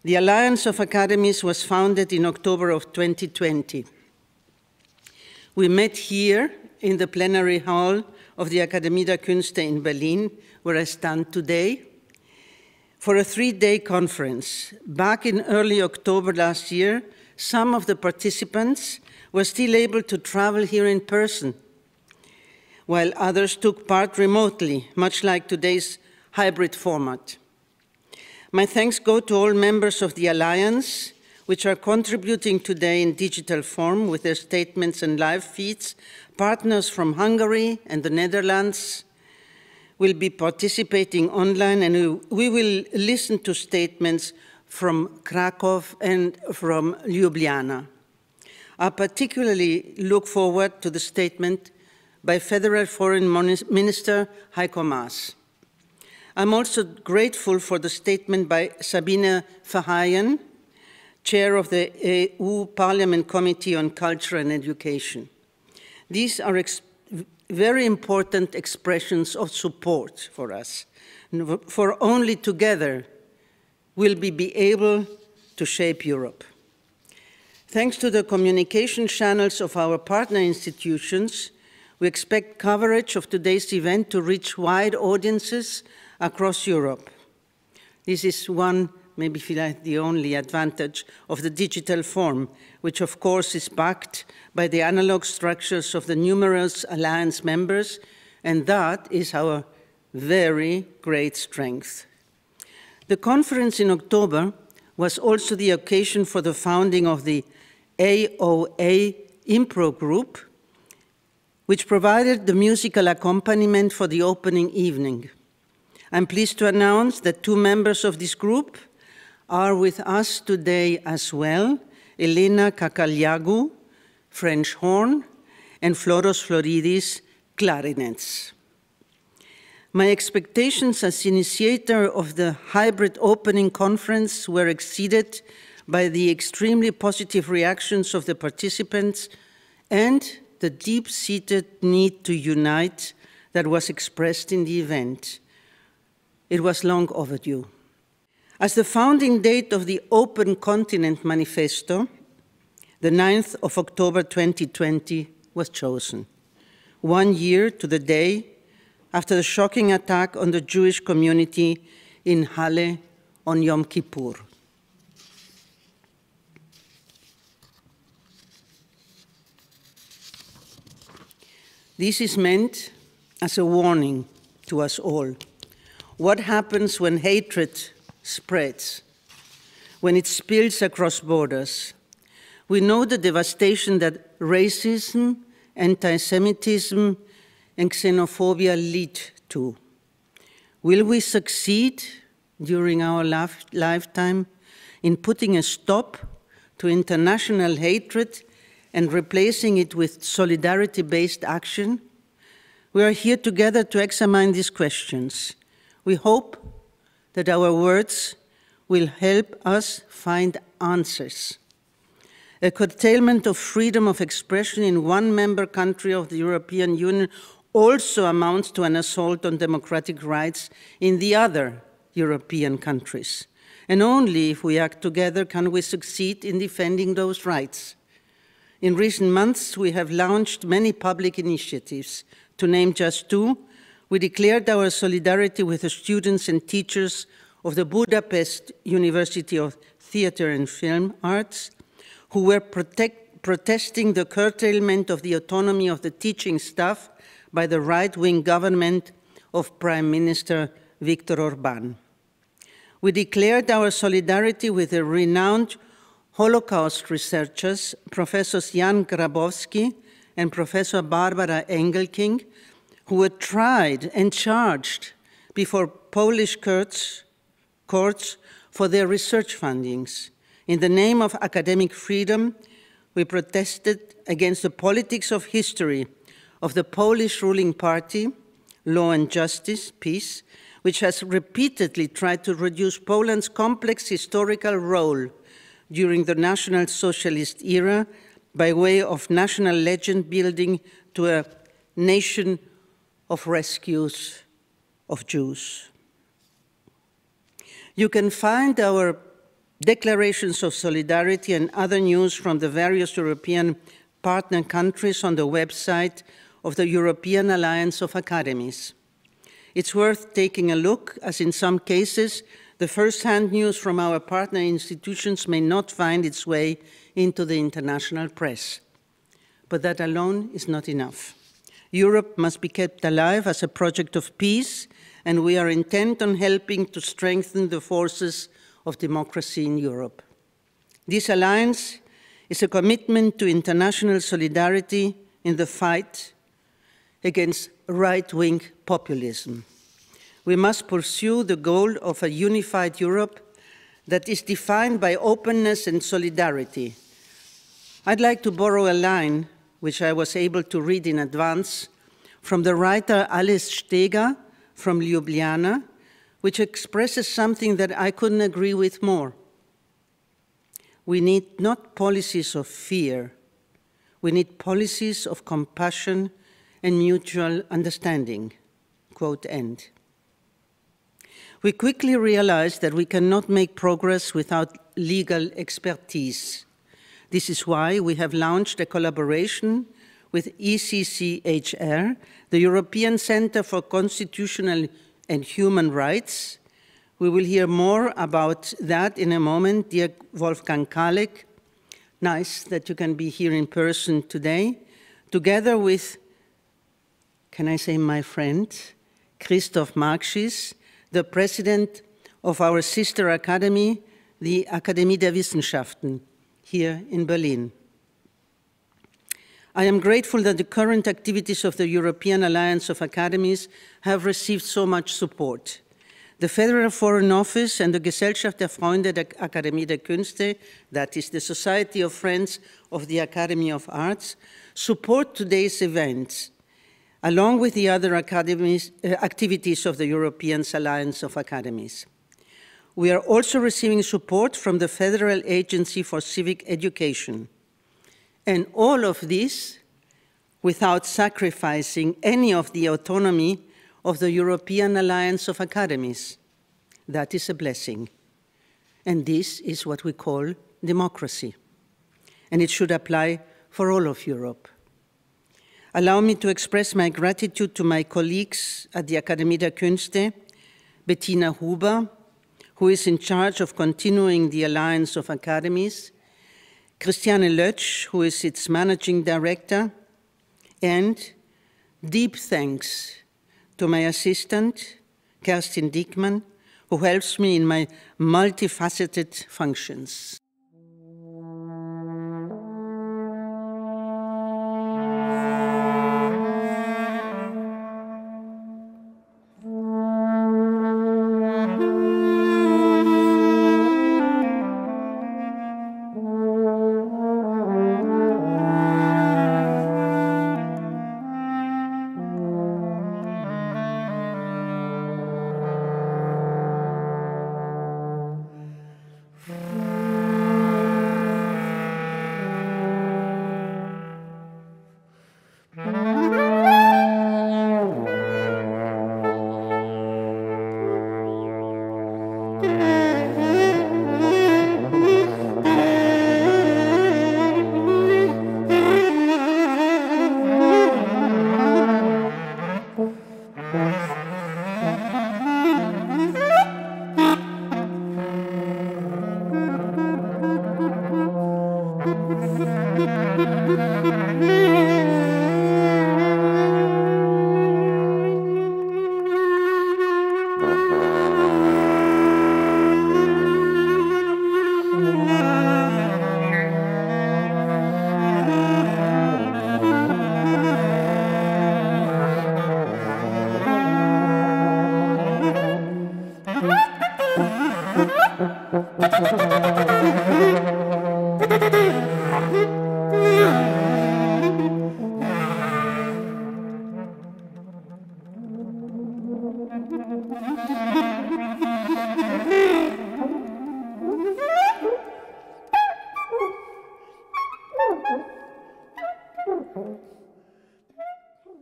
The Alliance of Academies was founded in October of 2020. We met here in the plenary hall of the Akademie der Künste in Berlin, where I stand today, for a 3-day conference. Back in early October last year, some of the participants were still able to travel here in person, while others took part remotely, much like today's hybrid format. My thanks go to all members of the Alliance, which are contributing today in digital form with their statements and live feeds. Partners from Hungary and the Netherlands will be participating online, and we will listen to statements from Krakow and from Ljubljana. I particularly look forward to the statement by Federal Foreign Minister Heiko Maas. I'm also grateful for the statement by Sabine Verheyen, Chair of the EU Parliament Committee on Culture and Education. These are very important expressions of support for us, for only together will we be able to shape Europe. Thanks to the communication channels of our partner institutions, we expect coverage of today's event to reach wide audiences across Europe. This is one, maybe the only advantage of the digital form, which of course is backed by the analog structures of the numerous alliance members, and that is our very great strength. The conference in October was also the occasion for the founding of the AOA Impro Group, which provided the musical accompaniment for the opening evening. I'm pleased to announce that 2 members of this group are with us today as well, Elena Kakaliagou, French horn, and Floros Floridis, clarinets. My expectations as initiator of the hybrid opening conference were exceeded by the extremely positive reactions of the participants and the deep-seated need to unite that was expressed in the event. It was long overdue. As the founding date of the Open Continent Manifesto, the 9th of October 2020 was chosen, 1 year to the day after the shocking attack on the Jewish community in Halle on Yom Kippur. This is meant as a warning to us all. What happens when hatred spreads, when it spills across borders? We know the devastation that racism, anti-Semitism, and xenophobia lead to. Will we succeed during our lifetime in putting a stop to international hatred and replacing it with solidarity-based action? We are here together to examine these questions. We hope that our words will help us find answers. A curtailment of freedom of expression in one member country of the European Union also amounts to an assault on democratic rights in the other European countries. And only if we act together can we succeed in defending those rights. In recent months, we have launched many public initiatives. To name just 2, we declared our solidarity with the students and teachers of the Budapest University of Theatre and Film Arts, who were protesting the curtailment of the autonomy of the teaching staff by the right-wing government of Prime Minister Viktor Orbán. We declared our solidarity with the renowned Holocaust researchers, Professors Jan Grabowski and Professor Barbara Engelking, who were tried and charged before Polish courts for their research findings. In the name of academic freedom, we protested against the politics of history of the Polish ruling party, Law and Justice, PiS, which has repeatedly tried to reduce Poland's complex historical role during the National Socialist era by way of national legend building to a nation of rescues of Jews. You can find our declarations of solidarity and other news from the various European partner countries on the website of the European Alliance of Academies. It's worth taking a look, as in some cases, the first-hand news from our partner institutions may not find its way into the international press. But that alone is not enough. Europe must be kept alive as a project of peace, and we are intent on helping to strengthen the forces of democracy in Europe. This alliance is a commitment to international solidarity in the fight against right-wing populism. We must pursue the goal of a unified Europe that is defined by openness and solidarity. I'd like to borrow a line which I was able to read in advance from the writer Alice Steger from Ljubljana, which expresses something that I couldn't agree with more. We need not policies of fear. We need policies of compassion and mutual understanding, quote end. We quickly realized that we cannot make progress without legal expertise. This is why we have launched a collaboration with ECCHR, the European Center for Constitutional and Human Rights. We will hear more about that in a moment. Dear Wolfgang Kalek, nice that you can be here in person today, together with, can I say my friend, Christoph Markschis, the president of our sister academy, the Akademie der Wissenschaften, here in Berlin. I am grateful that the current activities of the European Alliance of Academies have received so much support. The Federal Foreign Office and the Gesellschaft der Freunde der Akademie der Künste, that is the Society of Friends of the Academy of Arts, support today's events, along with the other activities of the European Alliance of Academies. We are also receiving support from the Federal Agency for Civic Education. And all of this without sacrificing any of the autonomy of the European Alliance of Academies. That is a blessing. And this is what we call democracy. And it should apply for all of Europe. Allow me to express my gratitude to my colleagues at the Akademie der Künste, Bettina Huber, who is in charge of continuing the Alliance of Academies, Christiane Lötsch, who is its managing director, and deep thanks to my assistant, Kerstin Diekmann, who helps me in my multifaceted functions.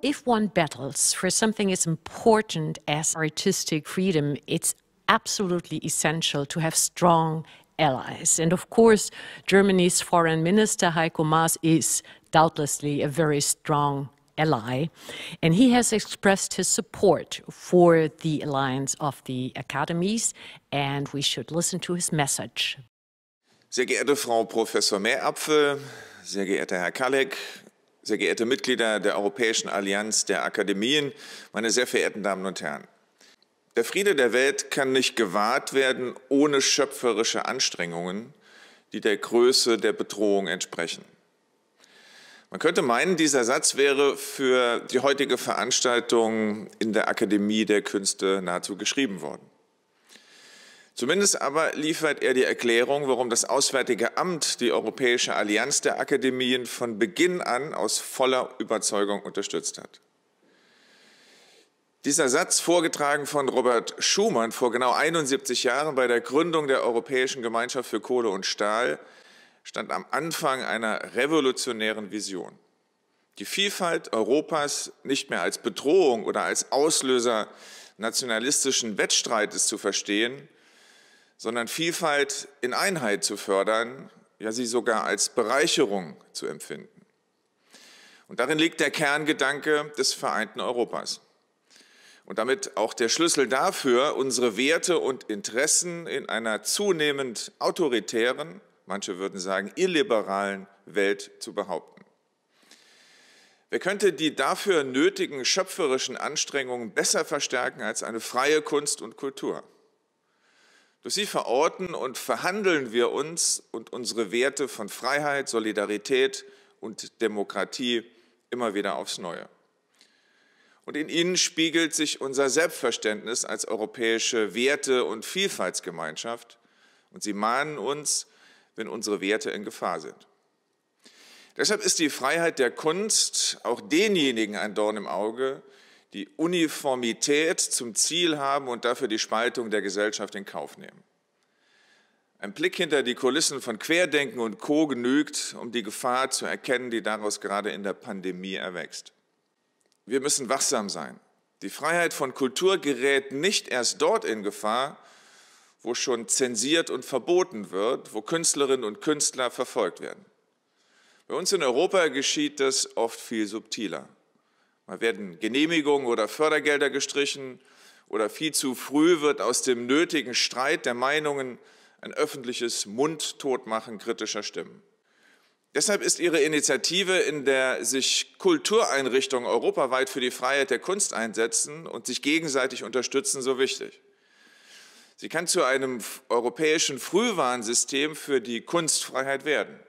If one battles for something as important as artistic freedom, it's absolutely essential to have strong allies. And of course, Germany's foreign minister, Heiko Maas, is doubtlessly a very strong ally, and he has expressed his support for the alliance of the academies, and we should listen to his message. Sehr geehrte Frau Professor Meerapfel, sehr geehrter Herr Kalleck, sehr geehrte Mitglieder der Europäischen Allianz der Akademien, meine sehr verehrten Damen und Herren. Der Friede der Welt kann nicht gewahrt werden ohne schöpferische Anstrengungen, die der Größe der Bedrohung entsprechen. Man könnte meinen, dieser Satz wäre für die heutige Veranstaltung in der Akademie der Künste nahezu geschrieben worden. Zumindest aber liefert er die Erklärung, warum das Auswärtige Amt die Europäische Allianz der Akademien von Beginn an aus voller Überzeugung unterstützt hat. Dieser Satz, vorgetragen von Robert Schuman vor genau 71 Jahren bei der Gründung der Europäischen Gemeinschaft für Kohle und Stahl, stand am Anfang einer revolutionären Vision. Die Vielfalt Europas nicht mehr als Bedrohung oder als Auslöser nationalistischen Wettstreites zu verstehen, sondern Vielfalt in Einheit zu fördern, ja sie sogar als Bereicherung zu empfinden. Und darin liegt der Kerngedanke des vereinten Europas. Und damit auch der Schlüssel dafür, unsere Werte und Interessen in einer zunehmend autoritären, manche würden sagen illiberalen Welt zu behaupten. Wer könnte die dafür nötigen schöpferischen Anstrengungen besser verstärken als eine freie Kunst und Kultur? Durch sie verorten und verhandeln wir uns und unsere Werte von Freiheit, Solidarität und Demokratie immer wieder aufs Neue. Und in ihnen spiegelt sich unser Selbstverständnis als europäische Werte- und Vielfaltsgemeinschaft. Und sie mahnen uns, wenn unsere Werte in Gefahr sind. Deshalb ist die Freiheit der Kunst auch denjenigen ein Dorn im Auge, die Uniformität zum Ziel haben und dafür die Spaltung der Gesellschaft in Kauf nehmen. Ein Blick hinter die Kulissen von Querdenken und Co. genügt, um die Gefahr zu erkennen, die daraus gerade in der Pandemie erwächst. Wir müssen wachsam sein. Die Freiheit von Kultur gerät nicht erst dort in Gefahr, wo schon zensiert und verboten wird, wo Künstlerinnen und Künstler verfolgt werden. Bei uns in Europa geschieht das oft viel subtiler. Mal werden Genehmigungen oder Fördergelder gestrichen oder viel zu früh wird aus dem nötigen Streit der Meinungen ein öffentliches Mundtotmachen kritischer Stimmen. Deshalb ist Ihre Initiative, in der sich Kultureinrichtungen europaweit für die Freiheit der Kunst einsetzen und sich gegenseitig unterstützen, so wichtig. Sie kann zu einem europäischen Frühwarnsystem für die Kunstfreiheit werden.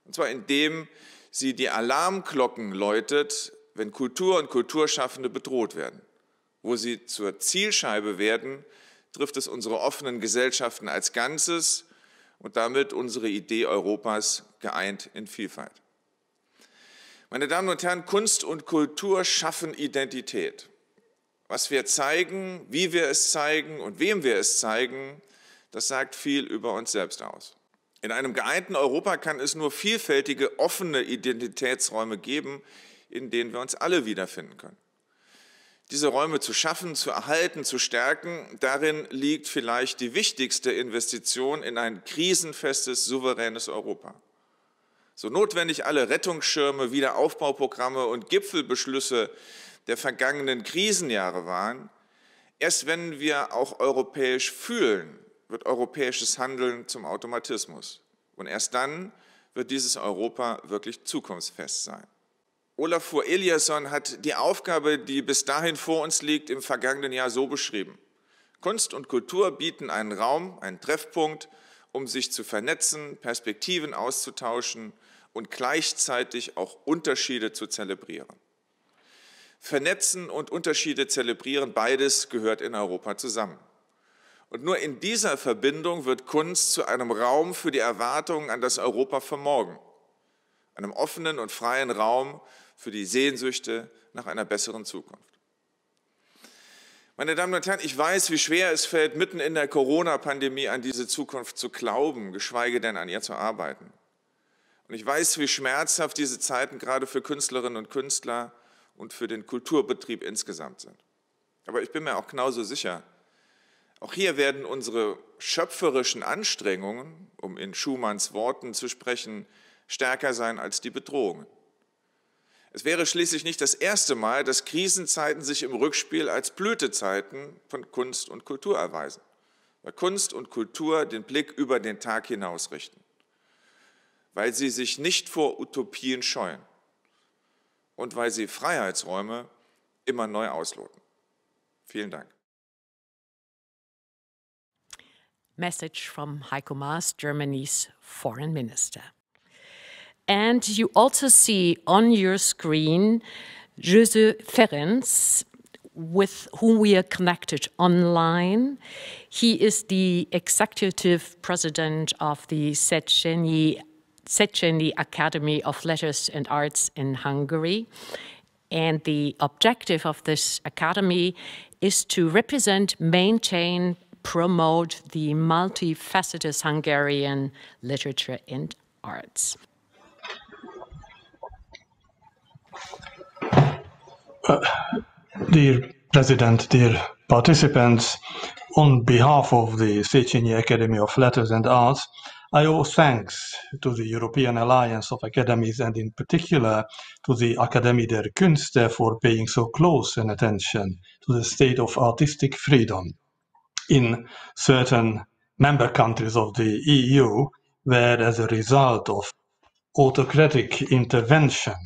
Und zwar indem sie die Alarmglocken läutet, wenn Kultur und Kulturschaffende bedroht werden. Wo sie zur Zielscheibe werden, trifft es unsere offenen Gesellschaften als Ganzes und damit unsere Idee Europas geeint in Vielfalt. Meine Damen und Herren, Kunst und Kultur schaffen Identität. Was wir zeigen, wie wir es zeigen und wem wir es zeigen, das sagt viel über uns selbst aus. In einem geeinten Europa kann es nur vielfältige, offene Identitätsräume geben, in denen wir uns alle wiederfinden können. Diese Räume zu schaffen, zu erhalten, zu stärken, darin liegt vielleicht die wichtigste Investition in ein krisenfestes, souveränes Europa. So notwendig alle Rettungsschirme, Wiederaufbauprogramme und Gipfelbeschlüsse der vergangenen Krisenjahre waren, erst wenn wir auch europäisch fühlen, wird europäisches Handeln zum Automatismus. Und erst dann wird dieses Europa wirklich zukunftsfest sein. Olafur Eliasson hat die Aufgabe, die bis dahin vor uns liegt, im vergangenen Jahr so beschrieben. Kunst und Kultur bieten einen Raum, einen Treffpunkt, um sich zu vernetzen, Perspektiven auszutauschen und gleichzeitig auch Unterschiede zu zelebrieren. Vernetzen und Unterschiede zelebrieren, beides gehört in Europa zusammen. Und nur in dieser Verbindung wird Kunst zu einem Raum für die Erwartungen an das Europa von morgen, einem offenen und freien Raum für die Sehnsüchte nach einer besseren Zukunft. Meine Damen und Herren, ich weiß, wie schwer es fällt, mitten in der Corona-Pandemie an diese Zukunft zu glauben, geschweige denn an ihr zu arbeiten. Und ich weiß, wie schmerzhaft diese Zeiten gerade für Künstlerinnen und Künstler und für den Kulturbetrieb insgesamt sind. Aber ich bin mir auch genauso sicher, Auch hier werden unsere schöpferischen Anstrengungen, um in Schumanns Worten zu sprechen, stärker sein als die Bedrohungen. Es wäre schließlich nicht das erste Mal, dass Krisenzeiten sich im Rückspiel als Blütezeiten von Kunst und Kultur erweisen, weil Kunst und Kultur den Blick über den Tag hinaus richten, weil sie sich nicht vor Utopien scheuen und weil sie Freiheitsräume immer neu ausloten. Vielen Dank. Message from Heiko Maas, Germany's foreign minister. And you also see on your screen José Ferenc, with whom we are connected online. He is the executive president of the ECCHR Academy of Letters and Arts in Hungary. And the objective of this academy is to represent, maintain, promote the multifaceted Hungarian literature and arts. Dear President, dear participants, on behalf of the ECCHR Academy of Letters and Arts, I owe thanks to the European Alliance of Academies and in particular to the Akademie der Künste for paying so close an attention to the state of artistic freedom in certain member countries of the EU, where as a result of autocratic intervention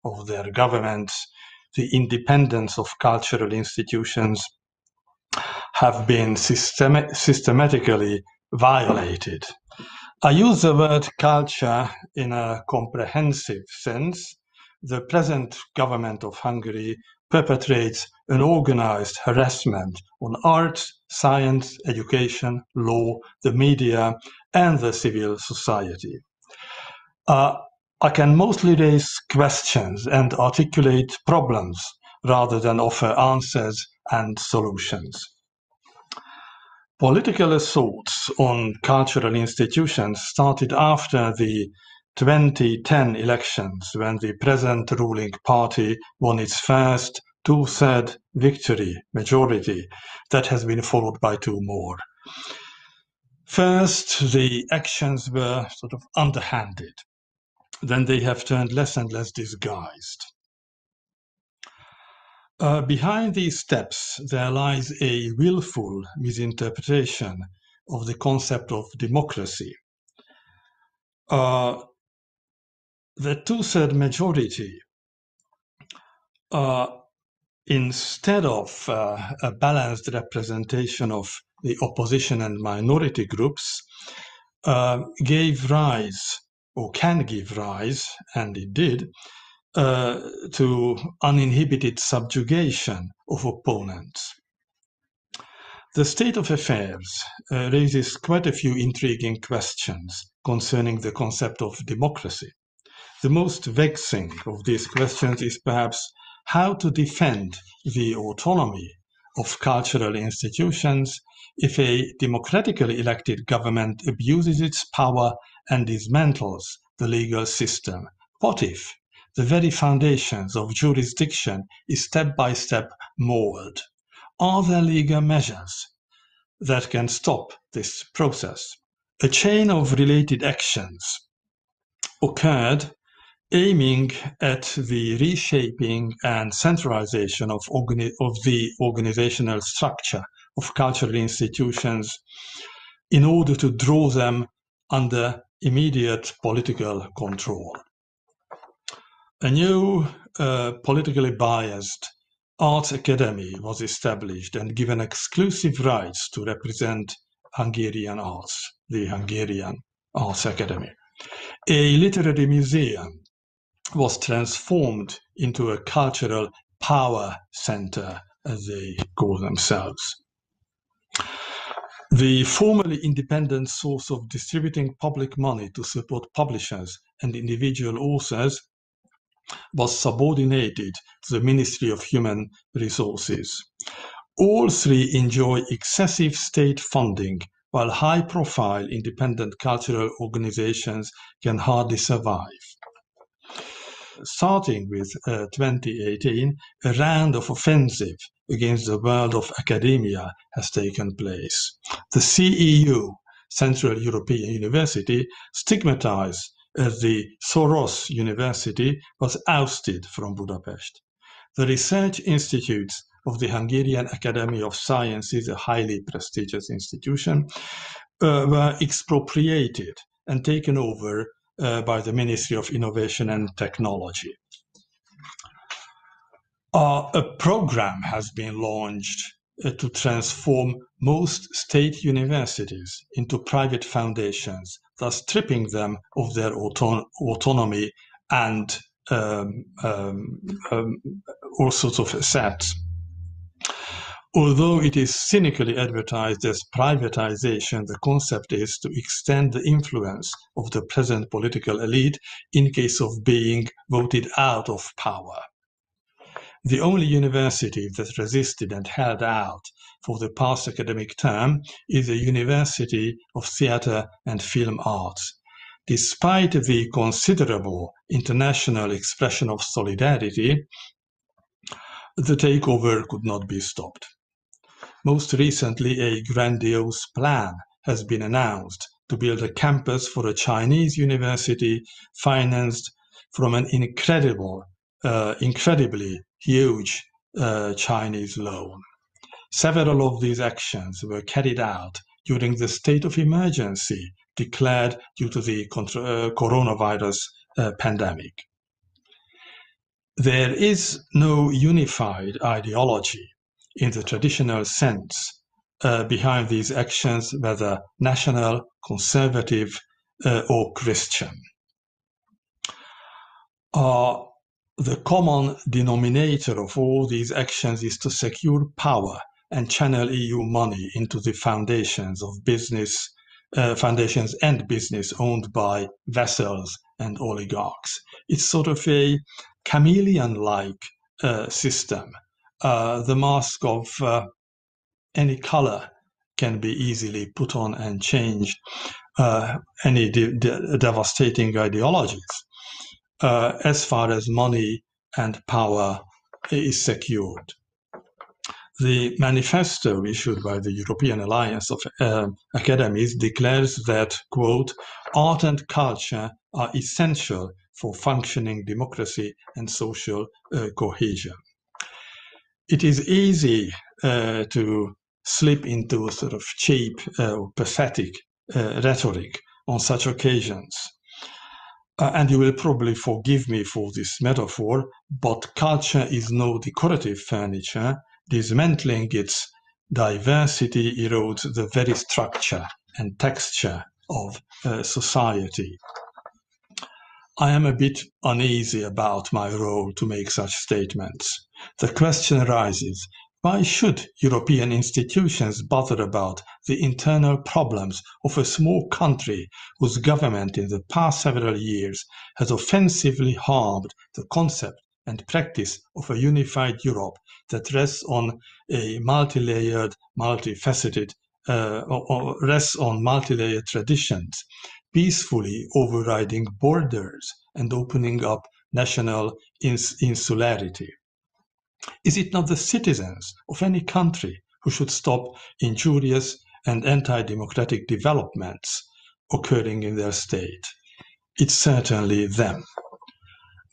of their governments, the independence of cultural institutions have been systematically violated. I use the word culture in a comprehensive sense. The present government of Hungary perpetrates an organized harassment on arts, science, education, law, the media, and the civil society. I can mostly raise questions and articulate problems rather than offer answers and solutions. Political assaults on cultural institutions started after the 2010 elections, when the present ruling party won its first two-thirds victory majority that has been followed by two more. First, the actions were sort of underhanded. Then they have turned less and less disguised. Behind these steps, there lies a willful misinterpretation of the concept of democracy. The two-thirds majority, instead of a balanced representation of the opposition and minority groups, gave rise, or can give rise, and it did, to uninhibited subjugation of opponents. The state of affairs raises quite a few intriguing questions concerning the concept of democracy. The most vexing of these questions is perhaps how to defend the autonomy of cultural institutions if a democratically elected government abuses its power and dismantles the legal system. What if the very foundations of jurisdiction is step by step mauled? Are there legal measures that can stop this process? A chain of related actions occurred aiming at the reshaping and centralization of the organizational structure of cultural institutions in order to draw them under immediate political control. A new politically biased Arts Academy was established and given exclusive rights to represent Hungarian arts, the Hungarian Arts Academy. A literary museum was transformed into a cultural power center, as they call themselves. The formerly independent source of distributing public money to support publishers and individual authors was subordinated to the Ministry of Human Resources. All three enjoy excessive state funding, while high-profile independent cultural organizations can hardly survive. starting with 2018, a round of offensive against the world of academia has taken place. The CEU, Central European University, stigmatized as the Soros University, was ousted from Budapest. The research institutes of the Hungarian Academy of Sciences, a highly prestigious institution, were expropriated and taken over by the Ministry of Innovation and Technology. A program has been launched to transform most state universities into private foundations, thus stripping them of their autonomy and all sorts of assets. Although it is cynically advertised as privatization, the concept is to extend the influence of the present political elite in case of being voted out of power. The only university that resisted and held out for the past academic term is the University of Theatre and Film Arts. Despite the considerable international expression of solidarity, the takeover could not be stopped. Most recently, a grandiose plan has been announced to build a campus for a Chinese university financed from an incredibly huge Chinese loan. Several of these actions were carried out during the state of emergency declared due to the coronavirus pandemic. There is no unified ideology in the traditional sense behind these actions, whether national, conservative, or Christian. The common denominator of all these actions is to secure power and channel EU money into the foundations of business, foundations and business owned by vassals and oligarchs. It's sort of a chameleon-like system. The mask of any color can be easily put on and changed. Any devastating ideologies, as far as money and power is secured. The manifesto issued by the European Alliance of Academies declares that, quote, art and culture are essential for functioning democracy and social cohesion. It is easy to slip into sort of cheap or pathetic rhetoric on such occasions. And you will probably forgive me for this metaphor, but culture is no decorative furniture. Dismantling its diversity erodes the very structure and texture of society. I am a bit uneasy about my role to make such statements. The question arises, why should European institutions bother about the internal problems of a small country whose government in the past several years has offensively harmed the concept and practice of a unified Europe that rests on a multi-layered, multifaceted, or rests on multi-layered traditions, peacefully overriding borders and opening up national insularity? Is it not the citizens of any country who should stop injurious and anti-democratic developments occurring in their state? It's certainly them.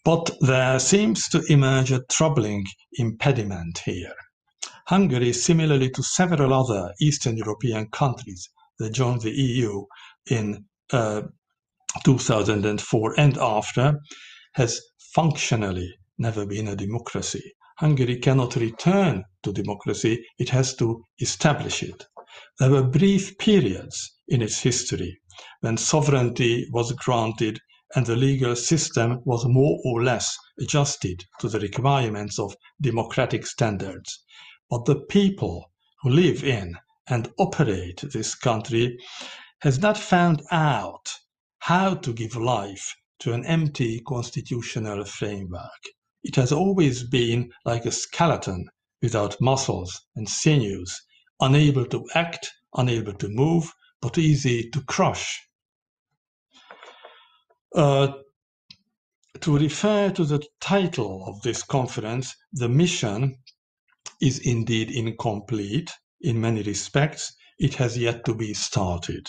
But there seems to emerge a troubling impediment here. Hungary, similarly to several other Eastern European countries that joined the EU in 2004 and after, has functionally never been a democracy. Hungary cannot return to democracy, it has to establish it. There were brief periods in its history when sovereignty was granted and the legal system was more or less adjusted to the requirements of democratic standards. But the people who live in and operate this country has not found out how to give life to an empty constitutional framework. It has always been like a skeleton without muscles and sinews, unable to act, unable to move, but easy to crush. to refer to the title of this conference, the mission is indeed incomplete in many respects. It has yet to be started.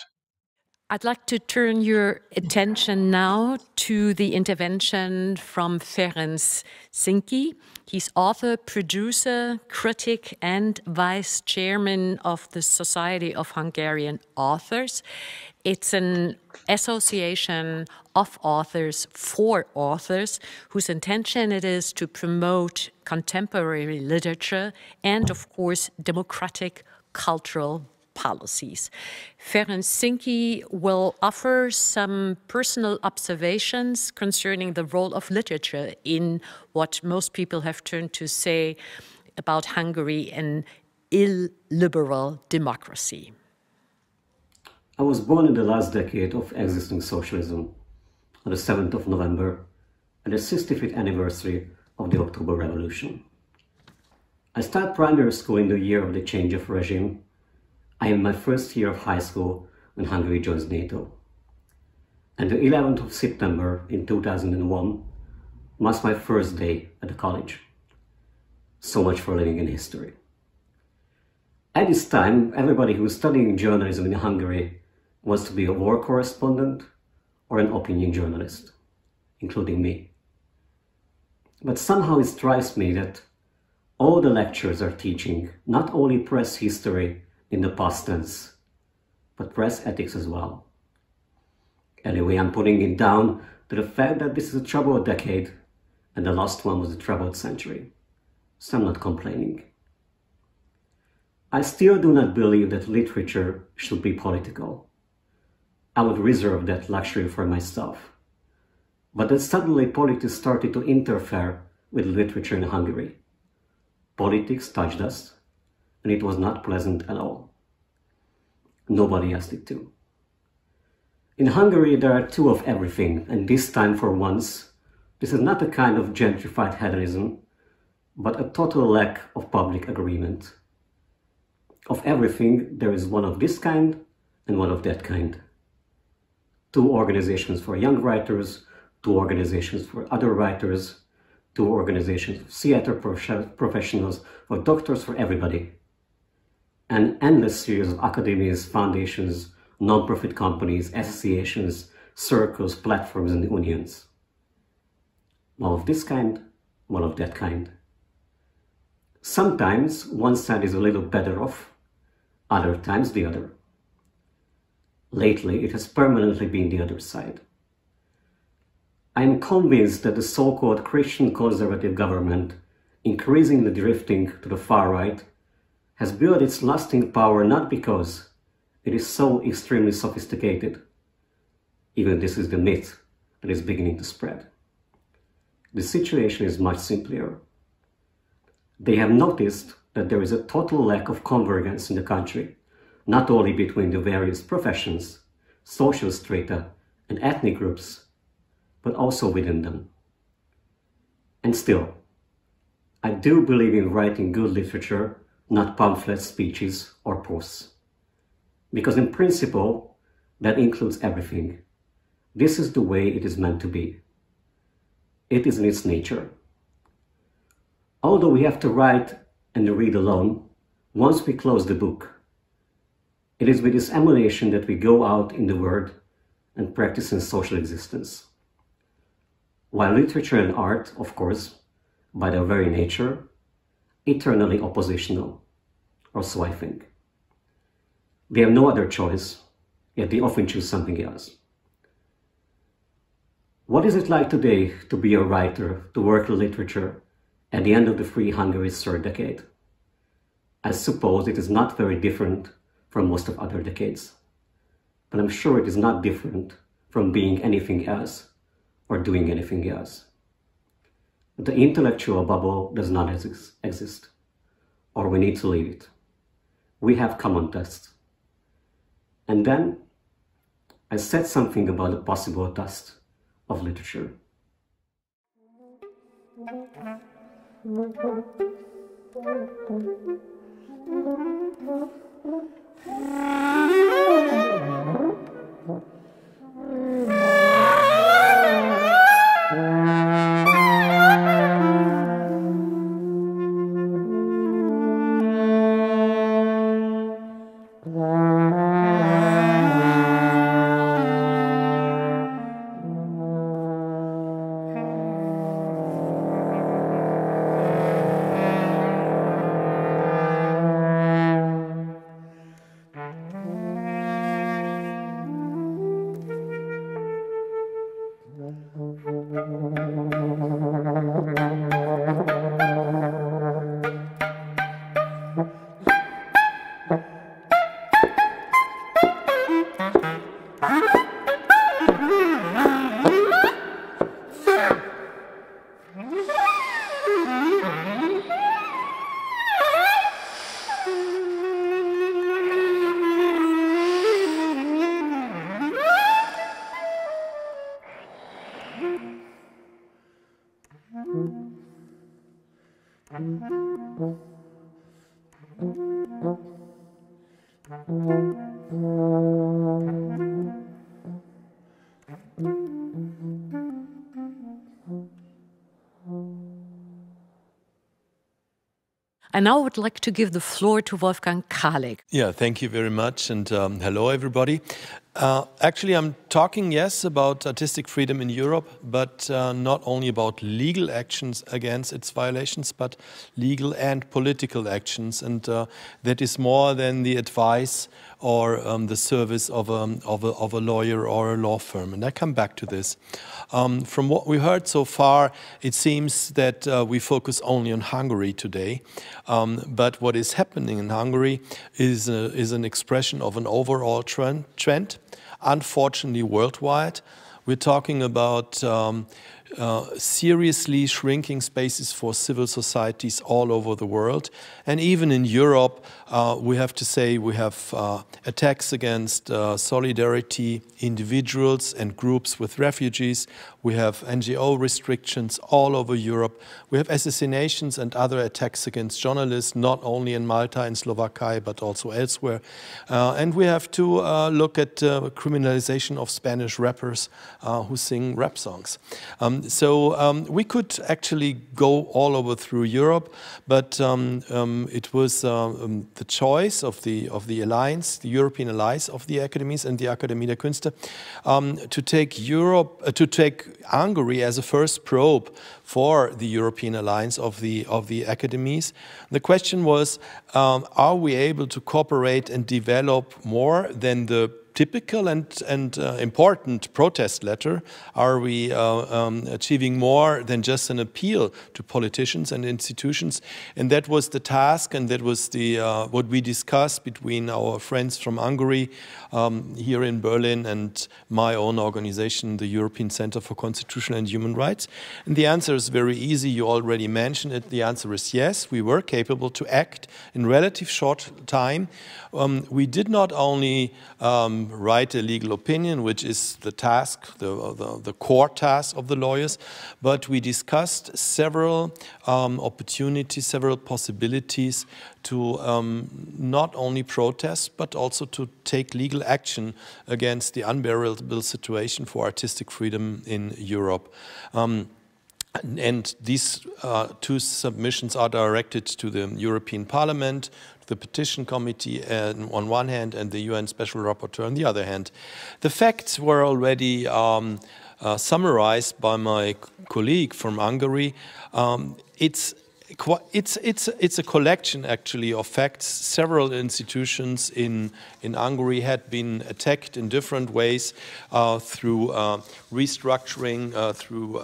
I'd like to turn your attention now to the intervention from Ferenc Sinki. He's author, producer, critic, and vice chairman of the Society of Hungarian Authors. It's an association of authors for authors whose intention it is to promote contemporary literature and, of course, democratic cultural policies. Ferenc Sinki will offer some personal observations concerning the role of literature in what most people have turned to say about Hungary, an illiberal democracy. I was born in the last decade of existing socialism, on the 7th of November, at the 65th anniversary of the October Revolution. I started primary school in the year of the change of regime. I am in my first year of high school when Hungary joins NATO. And the 11th of September in 2001 was my first day at the college. So much for living in history. At this time, everybody who was studying journalism in Hungary wants to be a war correspondent or an opinion journalist, including me. But somehow it strikes me that all the lectures are teaching not only press history in the past tense, but press ethics as well. Anyway, I'm putting it down to the fact that this is a troubled decade and the last one was a troubled century. So I'm not complaining. I still do not believe that literature should be political. I would reserve that luxury for myself. But then suddenly politics started to interfere with literature in Hungary. Politics touched us, and it was not pleasant at all. Nobody asked it to. In Hungary, there are two of everything, and this time for once, this is not a kind of gentrified hedonism, but a total lack of public agreement. Of everything, there is one of this kind and one of that kind. Two organizations for young writers, two organizations for other writers, two organizations for theater professionals, for doctors, for everybody. An endless series of academies, foundations, non-profit companies, associations, circles, platforms, and unions. One of this kind, one of that kind. Sometimes one side is a little better off, other times the other. Lately, it has permanently been the other side. I am convinced that the so-called Christian conservative government, increasingly drifting to the far right, has built its lasting power not because it is so extremely sophisticated. Even this is the myth that is beginning to spread. The situation is much simpler. They have noticed that there is a total lack of convergence in the country, not only between the various professions, social strata, and ethnic groups, but also within them. And still, I do believe in writing good literature, not pamphlets, speeches, or posts. Because in principle, that includes everything. This is the way it is meant to be. It is in its nature. Although we have to write and read alone, once we close the book, it is with this emulation that we go out in the world and practice in social existence. While literature and art, of course, by their very nature, eternally oppositional, or so I think. They have no other choice, yet they often choose something else. What is it like today to be a writer, to work in literature, at the end of the Free Hungary's third decade? I suppose it is not very different from most of other decades, but I'm sure it is not different from being anything else or doing anything else. The intellectual bubble does not exist, or we need to leave it. We have common tests. And then I said something about the possible test of literature. I now would like to give the floor to Wolfgang Kalik. Yeah, thank you very much, and hello everybody. Actually, I'm talking, yes, about artistic freedom in Europe, but not only about legal actions against its violations, but legal and political actions, and that is more than the advice or the service of a lawyer or a law firm, and I come back to this. From what we heard so far, it seems that we focus only on Hungary today, but what is happening in Hungary is an expression of an overall trend, unfortunately worldwide. We're talking about seriously shrinking spaces for civil societies all over the world. And even in Europe, we have to say we have attacks against solidarity, individuals and groups with refugees. We have NGO restrictions all over Europe. We have assassinations and other attacks against journalists, not only in Malta and Slovakia, but also elsewhere. And we have to look at criminalization of Spanish rappers who sing rap songs. So we could actually go all over through Europe, but it was the choice of the alliance, the European Alliance of the Academies and the Akademie der Künste, to take Hungary as a first probe for the European Alliance of the Academies. The question was, are we able to cooperate and develop more than the typical and important protest letter? Are we achieving more than just an appeal to politicians and institutions? And that was the task, and that was the what we discussed between our friends from Hungary here in Berlin and my own organization, the European Center for Constitutional and Human Rights. And the answer is very easy. You already mentioned it. The answer is yes. We were capable to act in relative short time. We did not only write a legal opinion, which is the task, the core task of the lawyers, but we discussed several opportunities, several possibilities to not only protest, but also to take legal action against the unbearable situation for artistic freedom in Europe. And these two submissions are directed to the European Parliament, the petition committee on one hand, and the UN Special Rapporteur on the other hand. The facts were already summarized by my colleague from Hungary. It's a collection actually of facts. Several institutions in Hungary had been attacked in different ways through restructuring, through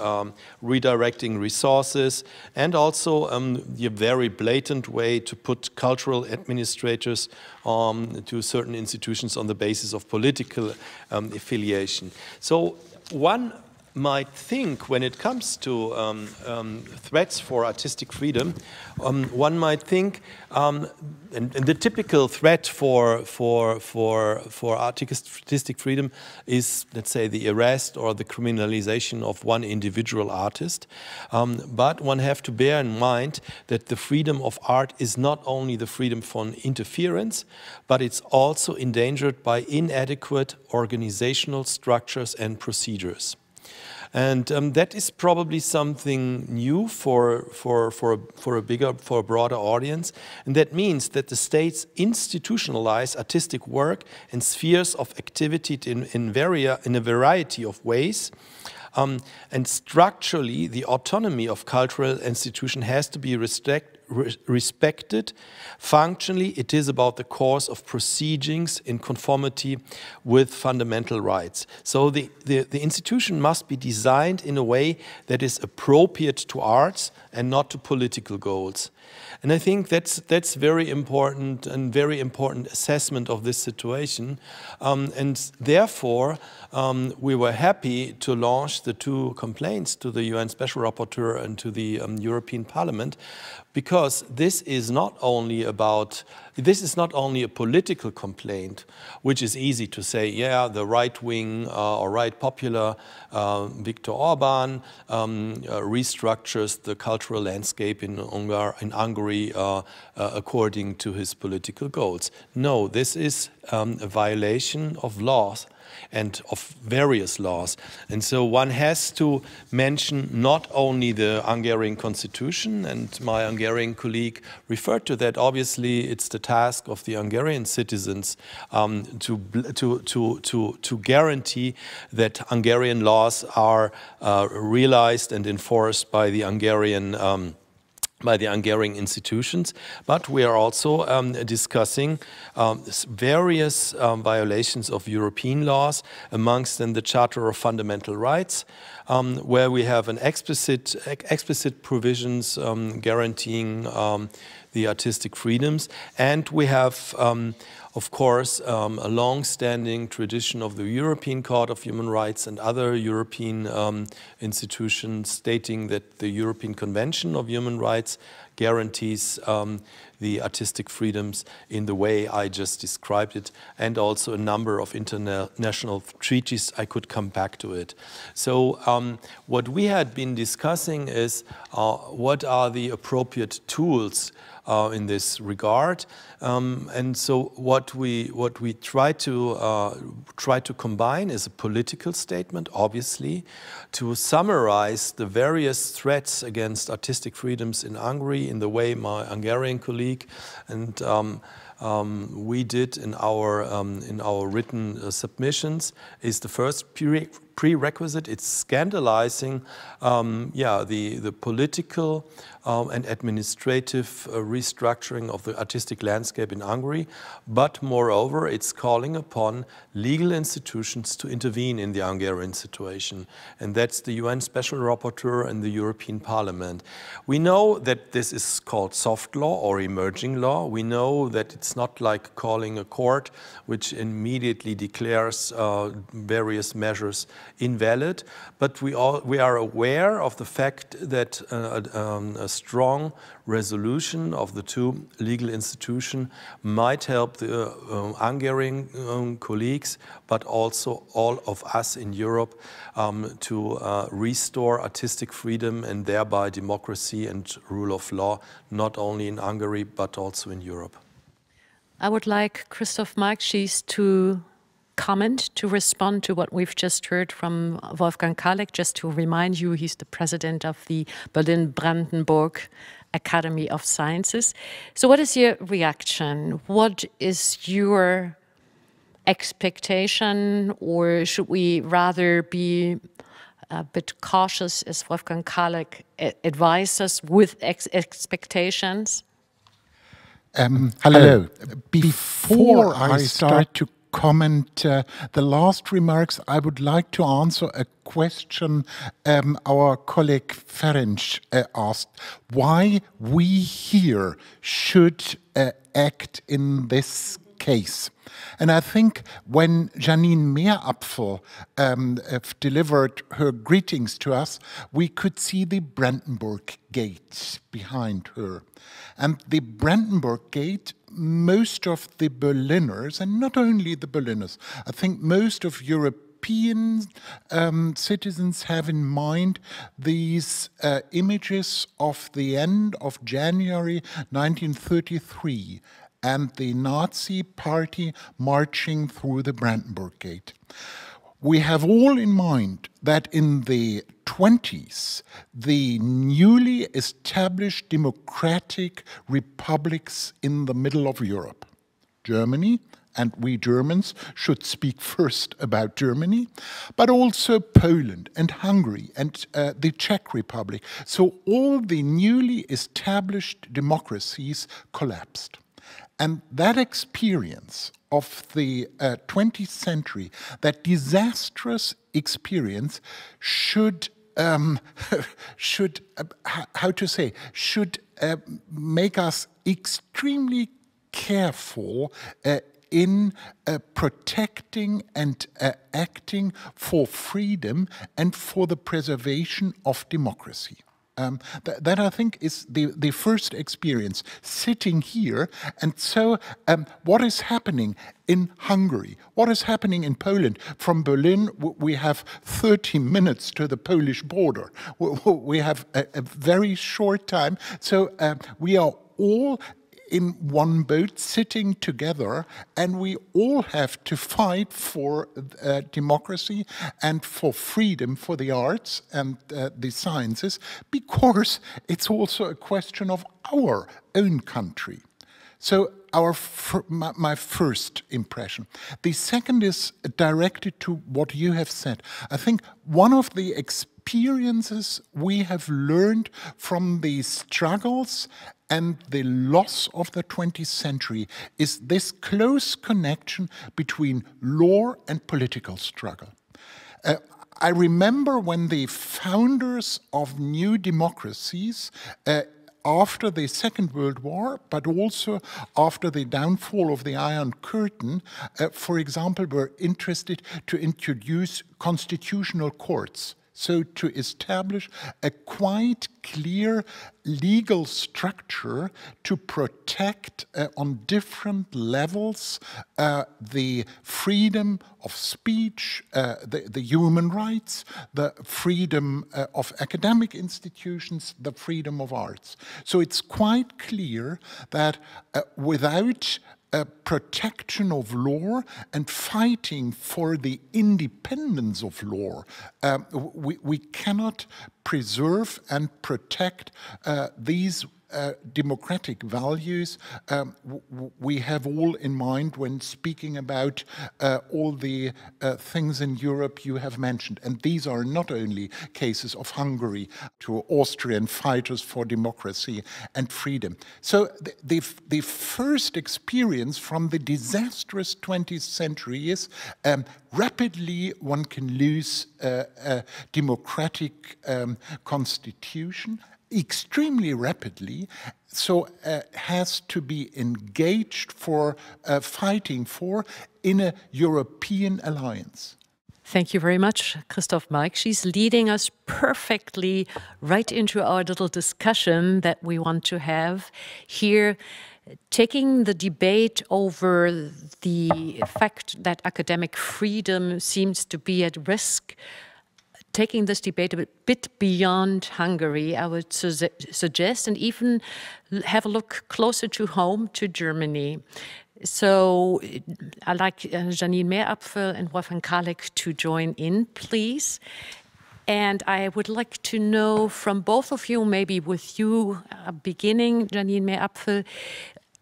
redirecting resources, and also the very blatant way to put cultural administrators to certain institutions on the basis of political affiliation. So one might think, when it comes to threats for artistic freedom, one might think, and the typical threat for artistic freedom is, let's say, the arrest or the criminalization of one individual artist. But one have to bear in mind that the freedom of art is not only the freedom from interference, but it's also endangered by inadequate organizational structures and procedures. And that is probably something new for a broader audience. And that means that the states institutionalize artistic work and spheres of activity in a variety of ways. And structurally, the autonomy of cultural institutions has to be respected. Functionally, it is about the course of proceedings in conformity with fundamental rights. So the institution must be designed in a way that is appropriate to arts and not to political goals. And I think that's very important and very important assessment of this situation. And therefore, we were happy to launch the two complaints to the UN Special Rapporteur and to the European Parliament, because because this is not only a political complaint, which is easy to say, yeah, the right-wing or right popular Viktor Orban restructures the cultural landscape in Hungary according to his political goals. No, this is a violation of laws and of various laws. And so one has to mention not only the Hungarian constitution, and my Hungarian colleague referred to that. Obviously, it's the task of the Hungarian citizens to guarantee that Hungarian laws are realized and enforced by the Hungarian institutions, but we are also discussing various violations of European laws, amongst them the Charter of Fundamental Rights, where we have an explicit provisions guaranteeing the artistic freedoms, and we have of course, a long-standing tradition of the European Court of Human Rights and other European institutions stating that the European Convention of Human Rights guarantees the artistic freedoms in the way I just described it, and also a number of international treaties. I could come back to it. So what we had been discussing is what are the appropriate tools in this regard, and so what we try to combine is a political statement, obviously, to summarize the various threats against artistic freedoms in Hungary in the way my Hungarian colleague and we did in our written submissions is the first prerequisite. It's scandalizing, the political and administrative restructuring of the artistic landscape in Hungary, but moreover, it's calling upon legal institutions to intervene in the Hungarian situation, and that's the UN Special Rapporteur and the European Parliament. We know that this is called soft law or emerging law. We know that it's not like calling a court which immediately declares various measures invalid, but we are aware of the fact that a strong resolution of the two legal institutions might help the Hungarian colleagues, but also all of us in Europe to restore artistic freedom and thereby democracy and rule of law, not only in Hungary, but also in Europe. I would like Christoph Markschies to comment, to respond to what we've just heard from Wolfgang Kalek. Just to remind you, he's the president of the Berlin-Brandenburg Academy of Sciences. So what is your reaction? What is your expectation, or should we rather be a bit cautious, as Wolfgang Kalek advised us, with expectations? Hello. Before I start to comment the last remarks, I would like to answer a question our colleague Ferenc asked, why we here should act in this case. And I think when Janine Meerapfel delivered her greetings to us, we could see the Brandenburg Gate behind her. And the Brandenburg Gate, most of the Berliners, and not only the Berliners, I think most of European citizens have in mind these images of the end of January 1933 and the Nazi party marching through the Brandenburg Gate. We have all in mind that in the 20s, the newly established democratic republics in the middle of Europe, Germany, and we Germans should speak first about Germany, but also Poland and Hungary and the Czech Republic. So all the newly established democracies collapsed. And that experience of the 20th century, that disastrous experience should make us extremely careful in protecting and acting for freedom and for the preservation of democracy. That I think is the first experience, sitting here. And so what is happening in Hungary? What is happening in Poland? From Berlin, we have 30 minutes to the Polish border. We have a very short time. So we are all in one boat sitting together, and we all have to fight for democracy and for freedom for the arts and the sciences, because it's also a question of our own country. So my first impression. The second is directed to what you have said. I think one of the experiences we have learned from the struggles and the loss of the 20th century is this close connection between law and political struggle. I remember when the founders of new democracies after the Second World War, but also after the downfall of the Iron Curtain, for example, were interested to introduce constitutional courts. So to establish a quite clear legal structure to protect on different levels the freedom of speech, the human rights, the freedom of academic institutions, the freedom of arts. So it's quite clear that without protection of law and fighting for the independence of law, we cannot preserve and protect these democratic values we have all in mind when speaking about all the things in Europe you have mentioned. And these are not only cases of Hungary to Austrian fighters for democracy and freedom. So the first experience from the disastrous 20th century is rapidly one can lose a democratic constitution, extremely rapidly, so has to be engaged for fighting for in a European alliance. Thank you very much, Christoph Marx. She's leading us perfectly right into our little discussion that we want to have here, taking the debate over the fact that academic freedom seems to be at risk. Taking this debate a bit beyond Hungary, I would suggest, and even have a look closer to home, to Germany. So I'd like Janine Meerapfel and Wolfgang Kalek to join in, please. And I would like to know from both of you, maybe with you beginning, Janine Meerapfel,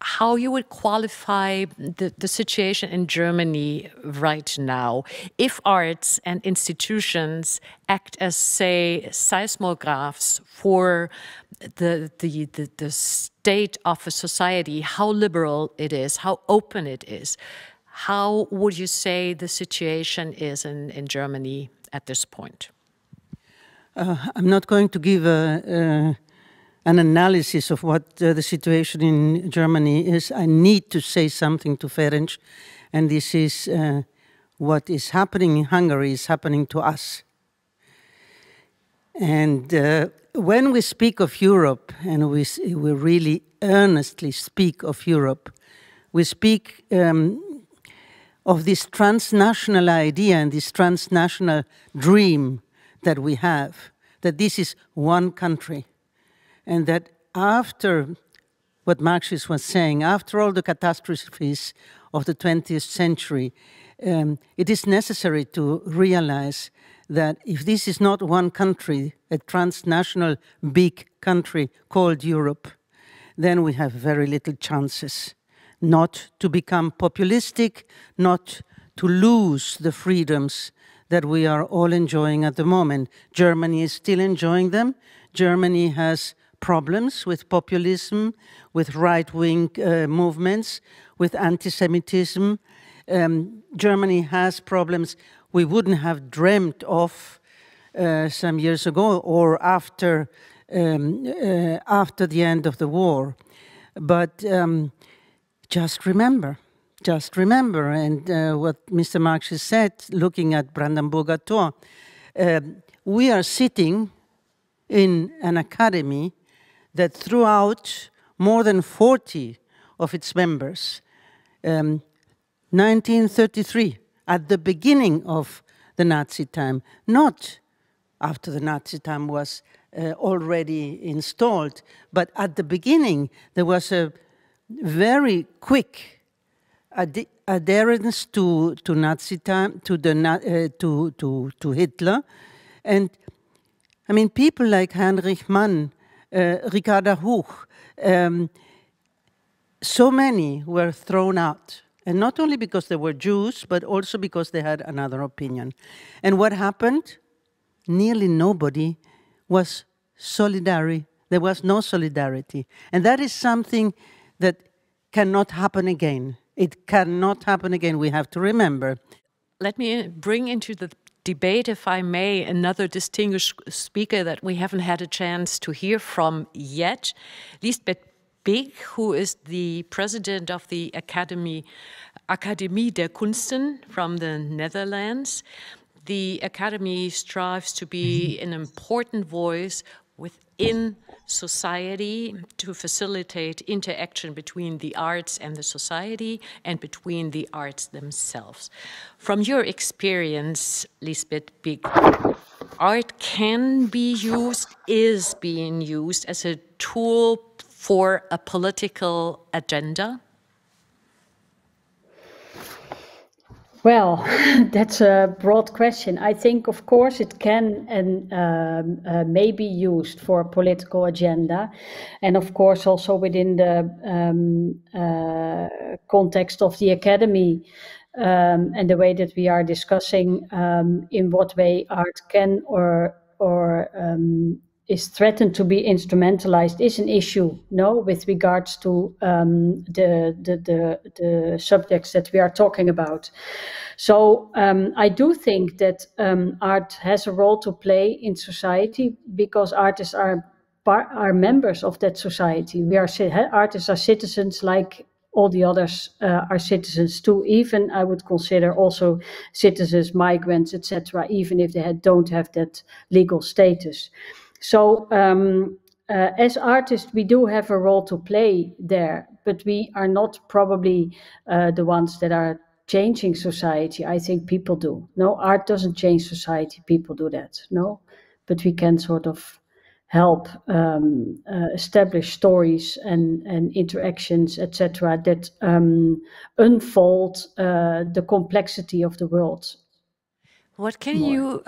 how you would qualify the situation in Germany right now, if arts and institutions act as, say, seismographs for the state of a society, how liberal it is, how open it is. How would you say the situation is in Germany at this point? I'm not going to give an analysis of what the situation in Germany is. I need to say something to Ferenc, and this is what is happening in Hungary is happening to us. And when we speak of Europe, and we really earnestly speak of Europe, we speak of this transnational idea and this transnational dream that we have, that this is one country. And that after what Marxist was saying, after all the catastrophes of the 20th century, it is necessary to realize that if this is not one country, a transnational big country called Europe, then we have very little chances not to become populistic, not to lose the freedoms that we are all enjoying at the moment. Germany is still enjoying them. Germany has problems with populism, with right-wing movements, with anti-Semitism. Germany has problems we wouldn't have dreamt of some years ago or after the end of the war. But just remember, and what Mr. Marx said, looking at Brandenburg, we are sitting in an academy that threw out more than 40 of its members. 1933, at the beginning of the Nazi time, not after the Nazi time was already installed, but at the beginning there was a very quick adherence to Nazi time, to Hitler, and I mean people like Heinrich Mann, Ricarda Huch, so many were thrown out, and not only because they were Jews, but also because they had another opinion. And what happened? Nearly nobody was solidary. There was no solidarity. And that is something that cannot happen again. It cannot happen again, we have to remember. Let me bring into the debate, if I may, another distinguished speaker that we haven't had a chance to hear from yet, Lisbeth Big, who is the president of the Akademie der Künste from the Netherlands. The Akademie strives to be an important voice within society to facilitate interaction between the arts and the society and between the arts themselves. From your experience, Lisbeth Big, art can be used, is being used as a tool for a political agenda? Well, that's a broad question. I think, of course, it can and may be used for a political agenda. And of course, also within the context of the Academy and the way that we are discussing in what way art can or is threatened to be instrumentalized is an issue, no, with regards to the subjects that we are talking about. So I do think that art has a role to play in society because artists are members of that society. Artists are citizens like all the others are citizens too. Even I would consider also citizens, migrants, etc., even if they don't have that legal status. So as artists, we do have a role to play there, but we are not probably the ones that are changing society. I think people do. No, art doesn't change society. People do that. No, but we can sort of help establish stories and interactions, etc., that unfold the complexity of the world. What can you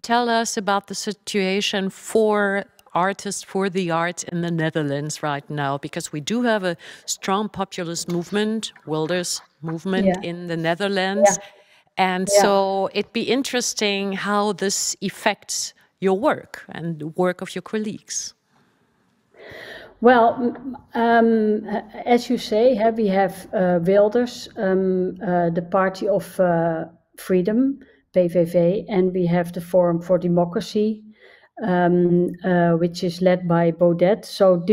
tell us about the situation for artists, for the arts in the Netherlands right now? Because we do have a strong populist movement, Wilders movement in the Netherlands. And so it'd be interesting how this affects your work and the work of your colleagues. Well, as you say, we have Wilders, the Party of Freedom, PVV, and we have the Forum for Democracy, which is led by Baudet. So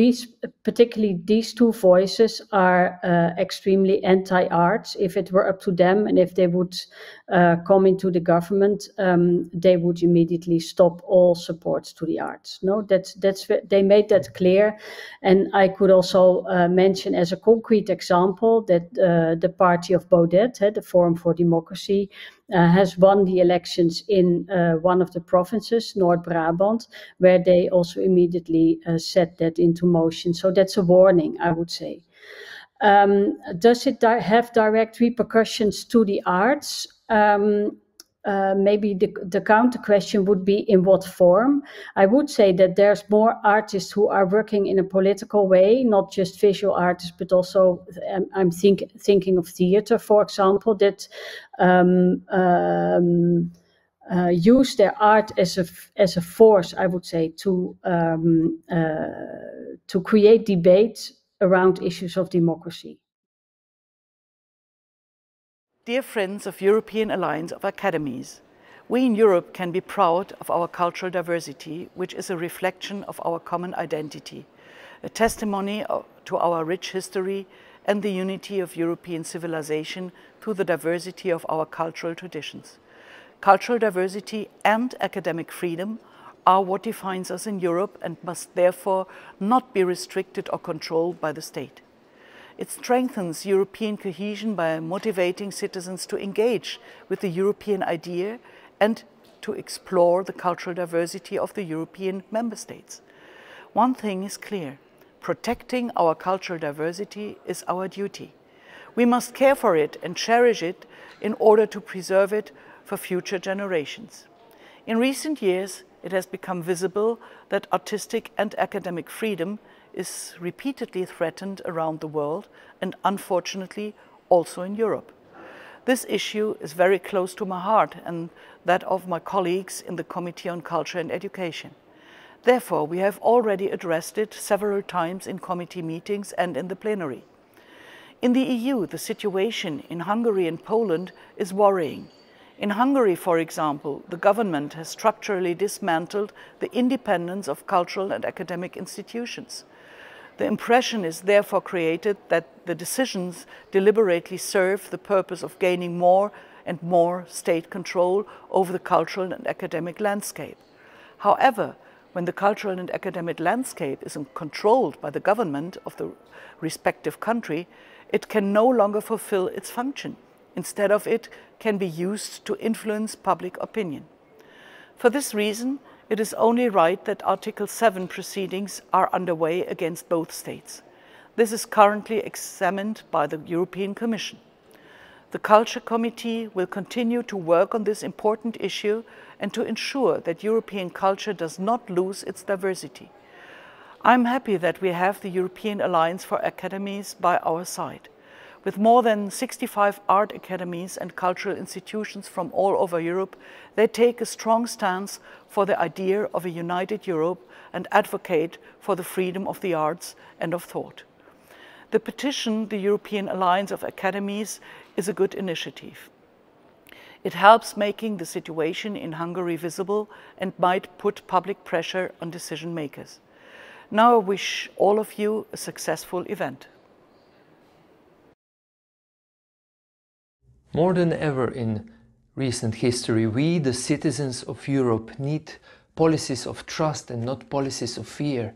particularly these two voices are extremely anti-arts. If it were up to them and if they would come into the government, they would immediately stop all support to the arts. No, they made that clear. And I could also mention as a concrete example that the party of Baudet, the Forum for Democracy, has won the elections in one of the provinces, North Brabant, where they also immediately set that into motion. So that's a warning, I would say. Does it have direct repercussions to the arts? Maybe the counter question would be in what form? I would say that there's more artists who are working in a political way, not just visual artists, but also I'm thinking of theater, for example, that use their art as a force, I would say, to create debate around issues of democracy. Dear friends of European Alliance of Academies, we in Europe can be proud of our cultural diversity, which is a reflection of our common identity, a testimony to our rich history and the unity of European civilization through the diversity of our cultural traditions. Cultural diversity and academic freedom are what defines us in Europe and must therefore not be restricted or controlled by the state. It strengthens European cohesion by motivating citizens to engage with the European idea and to explore the cultural diversity of the European member states. One thing is clear: protecting our cultural diversity is our duty. We must care for it and cherish it in order to preserve it for future generations. In recent years, it has become visible that artistic and academic freedom is repeatedly threatened around the world and unfortunately also in Europe. This issue is very close to my heart and that of my colleagues in the Committee on Culture and Education. Therefore, we have already addressed it several times in committee meetings and in the plenary. In the EU, the situation in Hungary and Poland is worrying. In Hungary, for example, the government has structurally dismantled the independence of cultural and academic institutions. The impression is therefore created that the decisions deliberately serve the purpose of gaining more and more state control over the cultural and academic landscape. However, when the cultural and academic landscape is controlled by the government of the respective country, it can no longer fulfill its function. Instead of it can be used to influence public opinion. For this reason, it is only right that Article 7 proceedings are underway against both states. This is currently examined by the European Commission. The Culture Committee will continue to work on this important issue and to ensure that European culture does not lose its diversity. I'm happy that we have the European Alliance for Academies by our side. With more than 65 art academies and cultural institutions from all over Europe, they take a strong stance for the idea of a united Europe and advocate for the freedom of the arts and of thought. The petition, the European Alliance of Academies, is a good initiative. It helps making the situation in Hungary visible and might put public pressure on decision makers. Now I wish all of you a successful event. More than ever in recent history, we, the citizens of Europe, need policies of trust and not policies of fear.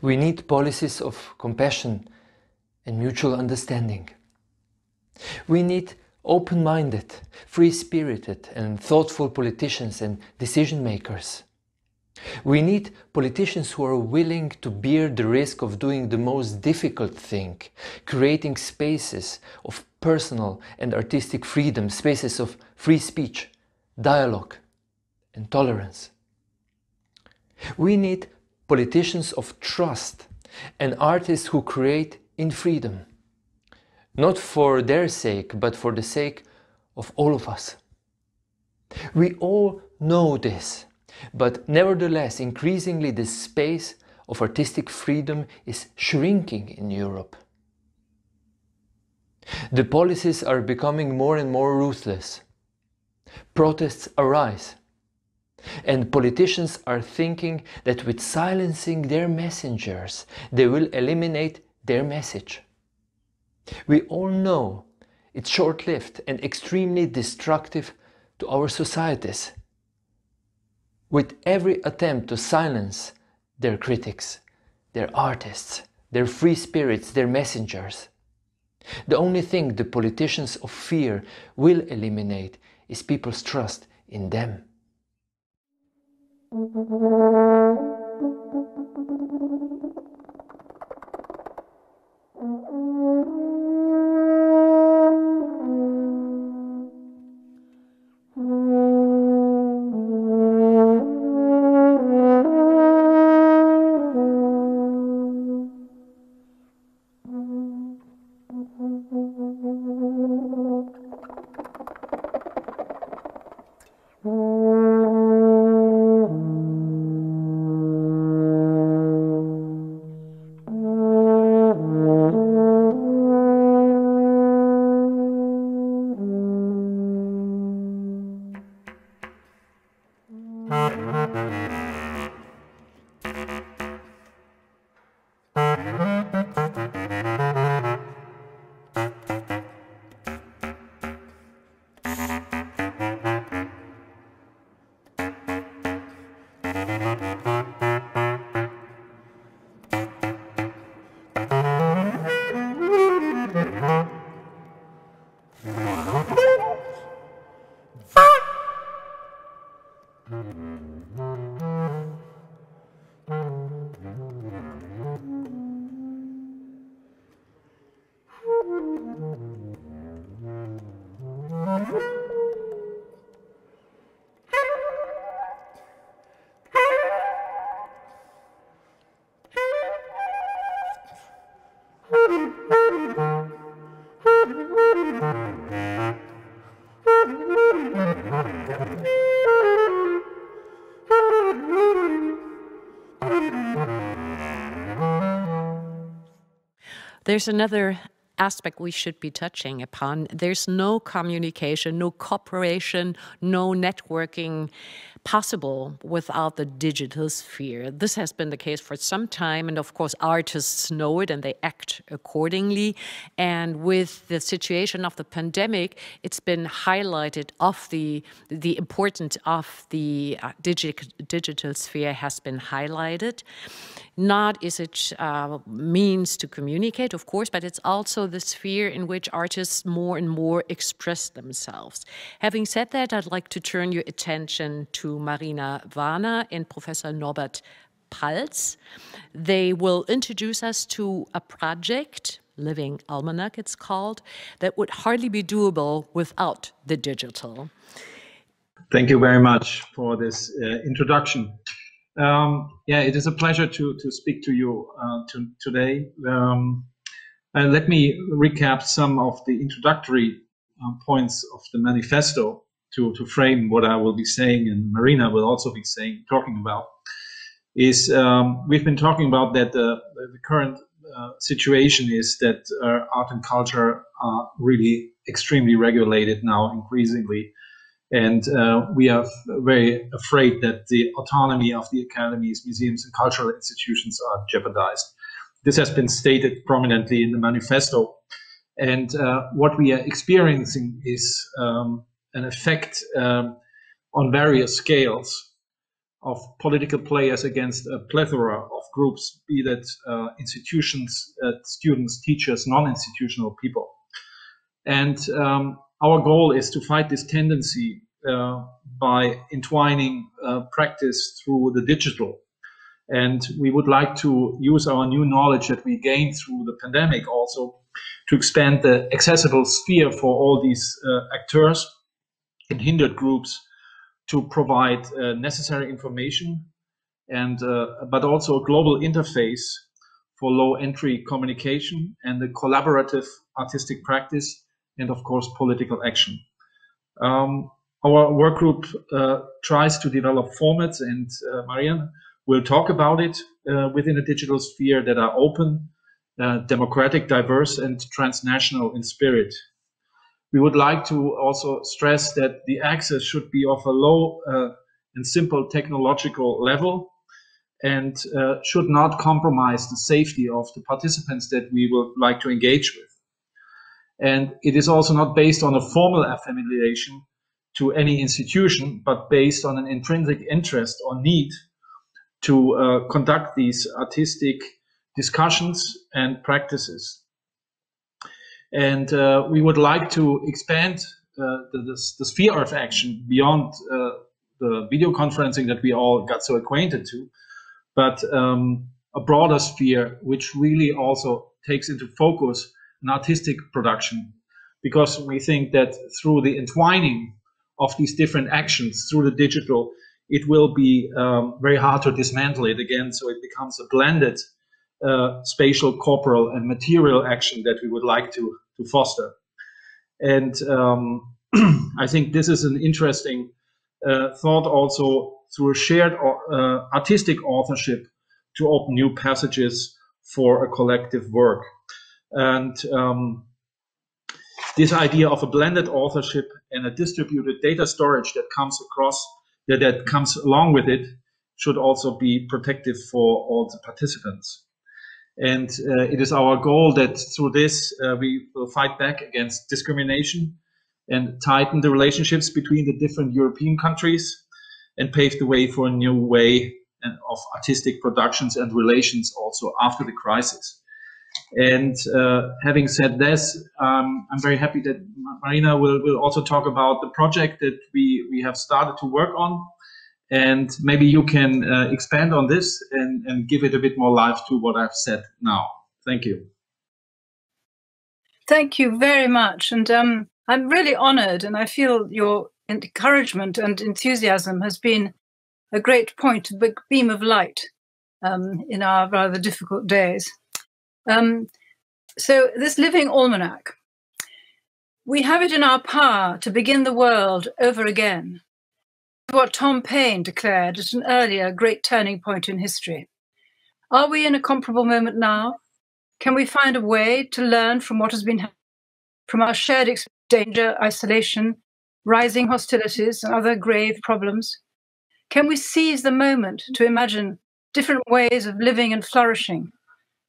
We need policies of compassion and mutual understanding. We need open-minded, free-spirited and thoughtful politicians and decision makers. We need politicians who are willing to bear the risk of doing the most difficult thing, creating spaces of personal and artistic freedom, spaces of free speech, dialogue and tolerance. We need politicians of trust and artists who create in freedom, not for their sake, but for the sake of all of us. We all know this. But nevertheless, increasingly the space of artistic freedom is shrinking in Europe. The policies are becoming more and more ruthless. Protests arise. And politicians are thinking that with silencing their messengers, they will eliminate their message. We all know it's short-lived and extremely destructive to our societies. With every attempt to silence their critics, their artists, their free spirits, their messengers. The only thing the politicians of fear will eliminate is people's trust in them. There's another aspect we should be touching upon. There's no communication, no cooperation, no networking possible without the digital sphere. This has been the case for some time, and of course artists know it and they act accordingly. And with the situation of the pandemic, it's been highlighted of the importance of the digital sphere has been highlighted. Not is it means to communicate, of course, but it's also the sphere in which artists more and more express themselves. Having said that, I'd like to turn your attention to Marina Warner and Professor Norbert Paltz. They will introduce us to a project, Living Almanac it's called, that would hardly be doable without the digital. Thank you very much for this introduction. Yeah, it is a pleasure to speak to you today. Let me recap some of the introductory points of the manifesto to frame what I will be saying, and Marina will also be talking about. We've been talking about that the current situation is that art and culture are really extremely regulated now, increasingly. And we are very afraid that the autonomy of the academies, museums, and cultural institutions are jeopardized. This has been stated prominently in the manifesto. And what we are experiencing is an effect on various scales of political players against a plethora of groups, be that institutions, students, teachers, non-institutional people. And our goal is to fight this tendency by entwining practice through the digital. And we would like to use our new knowledge that we gained through the pandemic also to expand the accessible sphere for all these actors and hindered groups to provide necessary information and but also a global interface for low entry communication and the collaborative artistic practice and of course political action. Our work group tries to develop formats, and Marianne will talk about it within a digital sphere that are open, democratic, diverse, and transnational in spirit. We would like to also stress that the access should be of a low and simple technological level and should not compromise the safety of the participants that we would like to engage with. And it is also not based on a formal affiliation to any institution, but based on an intrinsic interest or need to conduct these artistic discussions and practices. And we would like to expand the sphere of action beyond the video conferencing that we all got so acquainted to, but a broader sphere which really also takes into focus an artistic production, because we think that through the entwining of these different actions through the digital, it will be very hard to dismantle it again, so it becomes a blended spatial, corporal, and material action that we would like to foster. And I think this is an interesting thought also through a shared artistic authorship to open new passages for a collective work. And this idea of a blended authorship and a distributed data storage that comes across, that comes along with it, should also be protective for all the participants. And it is our goal that through this we will fight back against discrimination and tighten the relationships between the different European countries and pave the way for a new way of artistic productions and relations also after the crisis. And having said this, I'm very happy that Marina will also talk about the project that we have started to work on. And maybe you can expand on this and give it a bit more life to what I've said now. Thank you. Thank you very much. And I'm really honored, and I feel your encouragement and enthusiasm has been a great point, a big beam of light in our rather difficult days. So this living almanac, we have it in our power to begin the world over again. What Tom Paine declared at an earlier great turning point in history. Are we in a comparable moment now? Can we find a way to learn from what has been happening, from our shared danger, isolation, rising hostilities, and other grave problems? Can we seize the moment to imagine different ways of living and flourishing,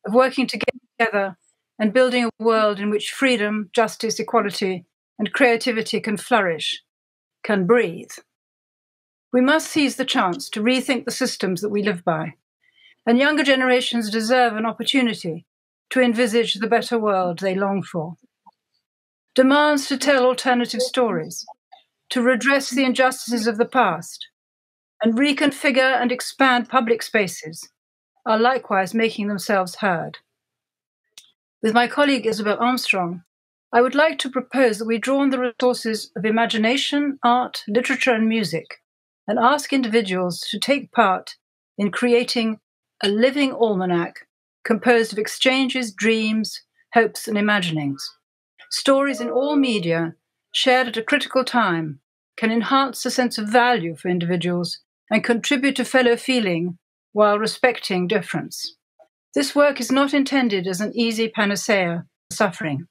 of working together and building a world in which freedom, justice, equality, and creativity can flourish, can breathe? We must seize the chance to rethink the systems that we live by, and younger generations deserve an opportunity to envisage the better world they long for. Demands to tell alternative stories, to redress the injustices of the past, and reconfigure and expand public spaces are likewise making themselves heard. With my colleague Isabel Armstrong, I would like to propose that we draw on the resources of imagination, art, literature, and music, and ask individuals to take part in creating a living almanac composed of exchanges, dreams, hopes, and imaginings. Stories in all media, shared at a critical time, can enhance a sense of value for individuals and contribute to fellow feeling while respecting difference. This work is not intended as an easy panacea for suffering,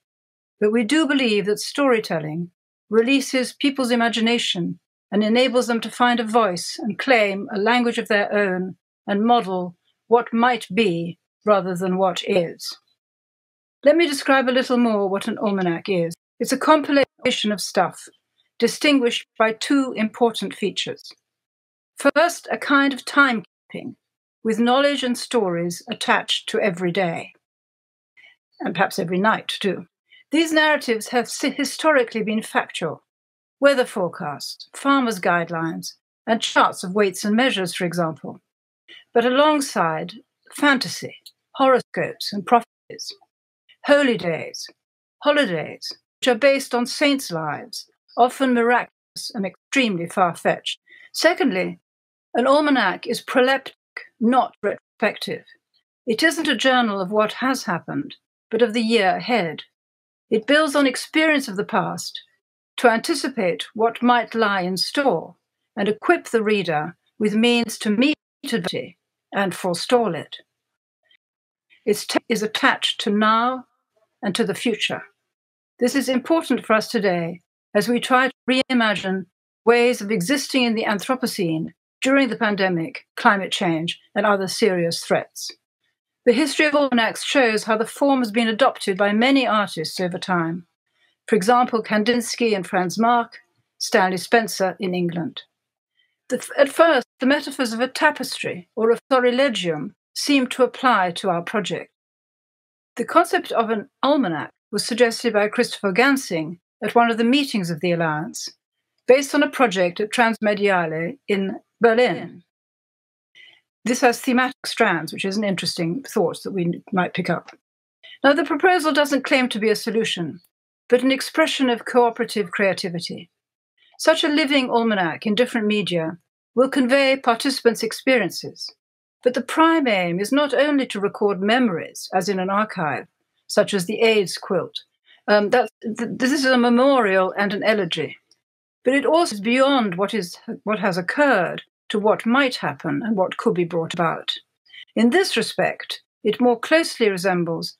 but we do believe that storytelling releases people's imagination and enables them to find a voice and claim a language of their own and model what might be rather than what is. Let me describe a little more what an almanac is. It's a compilation of stuff, distinguished by two important features. First, a kind of timekeeping, with knowledge and stories attached to every day, and perhaps every night too. These narratives have historically been factual. Weather forecasts, farmers' guidelines, and charts of weights and measures, for example. But alongside fantasy, horoscopes, and prophecies, holy days, holidays, which are based on saints' lives, often miraculous and extremely far-fetched. Secondly, an almanac is proleptic, not retrospective. It isn't a journal of what has happened, but of the year ahead. It builds on experience of the past to anticipate what might lie in store and equip the reader with means to meet it and forestall it. Its text is attached to now and to the future. This is important for us today as we try to reimagine ways of existing in the Anthropocene during the pandemic, climate change, and other serious threats. The history of almanacs shows how the form has been adopted by many artists over time. For example, Kandinsky and Franz Marc, Stanley Spencer in England. At first, the metaphors of a tapestry or a florilegium seemed to apply to our project. The concept of an almanac was suggested by Christopher Gansing at one of the meetings of the Alliance, based on a project at Transmediale in Berlin. This has thematic strands, which is an interesting thought that we might pick up. Now, the proposal doesn't claim to be a solution, but an expression of cooperative creativity. Such a living almanac in different media will convey participants' experiences, but the prime aim is not only to record memories, as in an archive, such as the AIDS quilt. This is a memorial and an elegy, but it also is beyond what has occurred to what might happen and what could be brought about. In this respect, it more closely resembles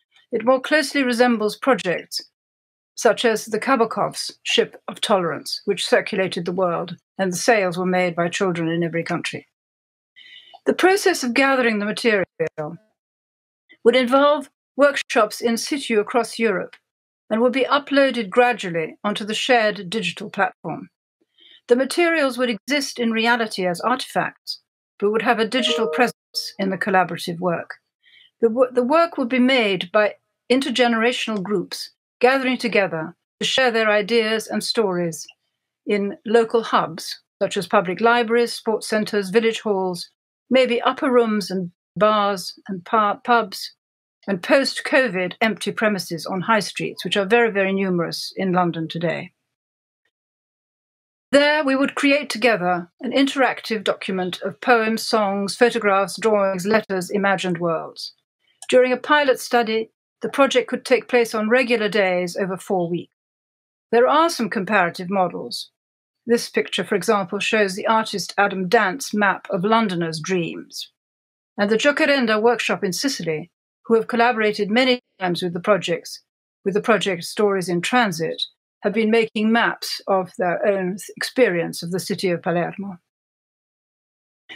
projects such as the Kabakov's Ship of Tolerance, which circulated the world, and the sales were made by children in every country. The process of gathering the material would involve workshops in situ across Europe and would be uploaded gradually onto the shared digital platform. The materials would exist in reality as artifacts, but would have a digital presence in the collaborative work. The work would be made by intergenerational groups gathering together to share their ideas and stories in local hubs, such as public libraries, sports centres, village halls, maybe upper rooms and bars and pubs, and post-COVID empty premises on high streets, which are very, very numerous in London today. There we would create together an interactive document of poems, songs, photographs, drawings, letters, imagined worlds. During a pilot study, the project could take place on regular days over 4 weeks. There are some comparative models. This picture, for example, shows the artist Adam Dant's map of Londoners' dreams. And the Giocherenda workshop in Sicily, who have collaborated many times with the project Stories in Transit, have been making maps of their own experience of the city of Palermo.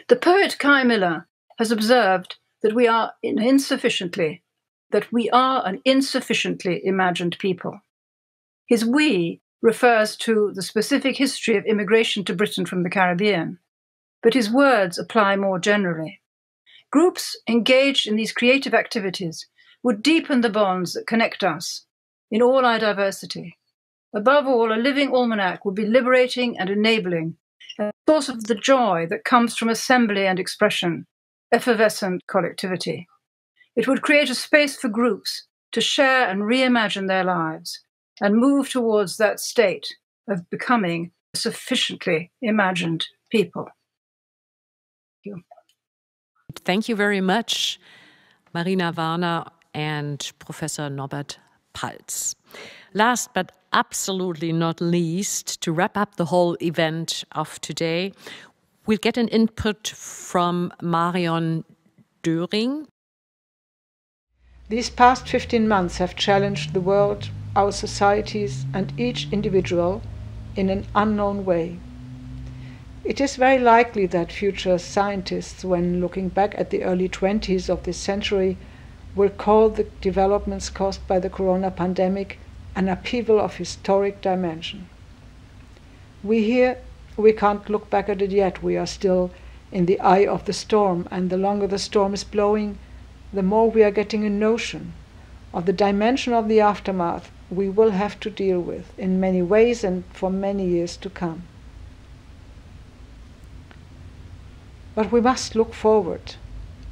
The poet Kai Miller has observed that we are an insufficiently imagined people. His we refers to the specific history of immigration to Britain from the Caribbean, but his words apply more generally. Groups engaged in these creative activities would deepen the bonds that connect us in all our diversity. Above all, a living almanac would be liberating and enabling, a source of the joy that comes from assembly and expression, effervescent collectivity. It would create a space for groups to share and reimagine their lives and move towards that state of becoming a sufficiently imagined people. Thank you. Thank you very much, Marina Warner and Professor Norbert Paltz. Last but absolutely not least, to wrap up the whole event of today, we'll get an input from Marion Döring. These past 15 months have challenged the world, our societies, and each individual in an unknown way. It is very likely that future scientists, when looking back at the early 20s of this century, will call the developments caused by the corona pandemic an upheaval of historic dimension. We can't look back at it yet. We are still in the eye of the storm, and the longer the storm is blowing, the more we are getting a notion of the dimension of the aftermath we will have to deal with in many ways and for many years to come. But we must look forward,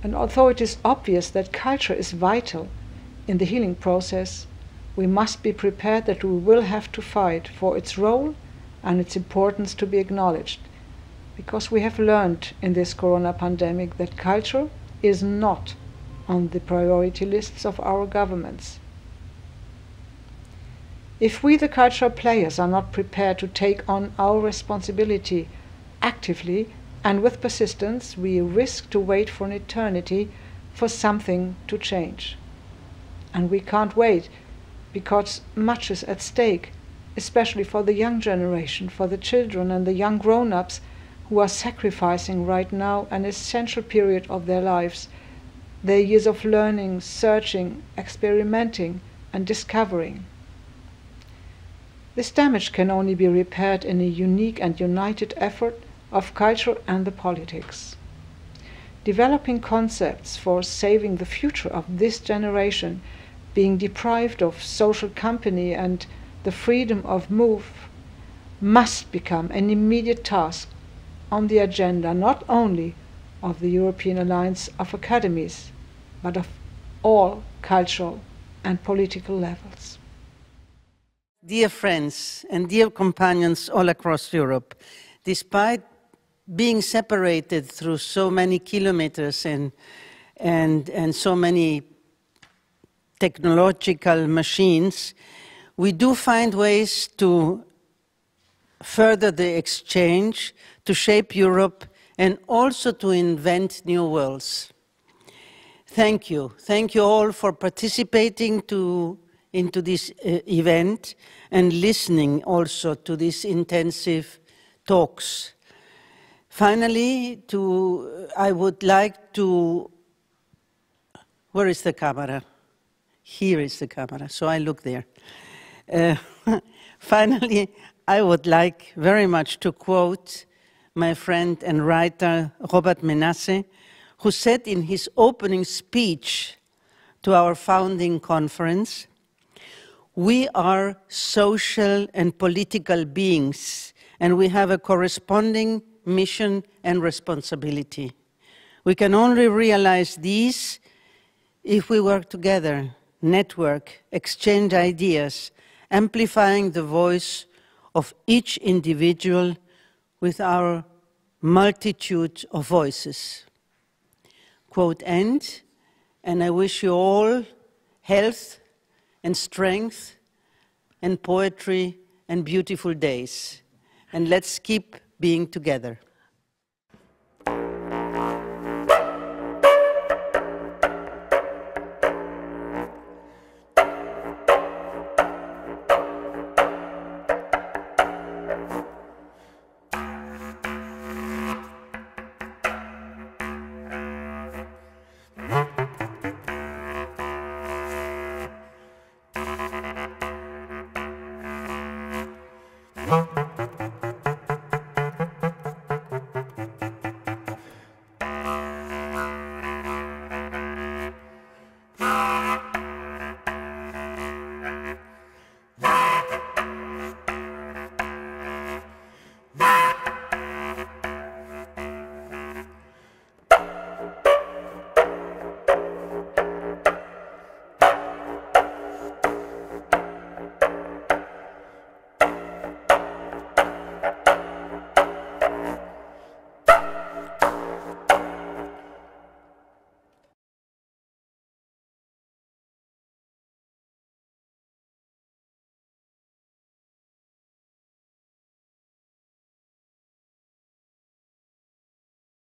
and although it is obvious that culture is vital in the healing process, we must be prepared that we will have to fight for its role and its importance to be acknowledged, because we have learned in this corona pandemic that culture is not on the priority lists of our governments. If we, the cultural players, are not prepared to take on our responsibility actively and with persistence, we risk to wait for an eternity for something to change. And we can't wait, because much is at stake, especially for the young generation, for the children and the young grown-ups who are sacrificing right now an essential period of their lives, their years of learning, searching, experimenting, and discovering. This damage can only be repaired in a unique and united effort of culture and the politics. Developing concepts for saving the future of this generation being deprived of social company and the freedom of move must become an immediate task on the agenda not only of the European Alliance of Academies, but of all cultural and political levels. Dear friends and dear companions all across Europe, despite being separated through so many kilometers and so many technological machines, we do find ways to further the exchange, to shape Europe, and also to invent new worlds. Thank you. Thank you all for participating into this event and listening also to these intensive talks. Finally, I would like to, where is the camera? Here is the camera, so I look there. Finally, I would like very much to quote my friend and writer Robert Menasse, who said in his opening speech to our founding conference. We are social and political beings, and we have a corresponding mission and responsibility. We can only realize these if we work together, network, exchange ideas, amplifying the voice of each individual with our multitude of voices. Quote end, and I wish you all health and strength and poetry and beautiful days. And let's keep being together.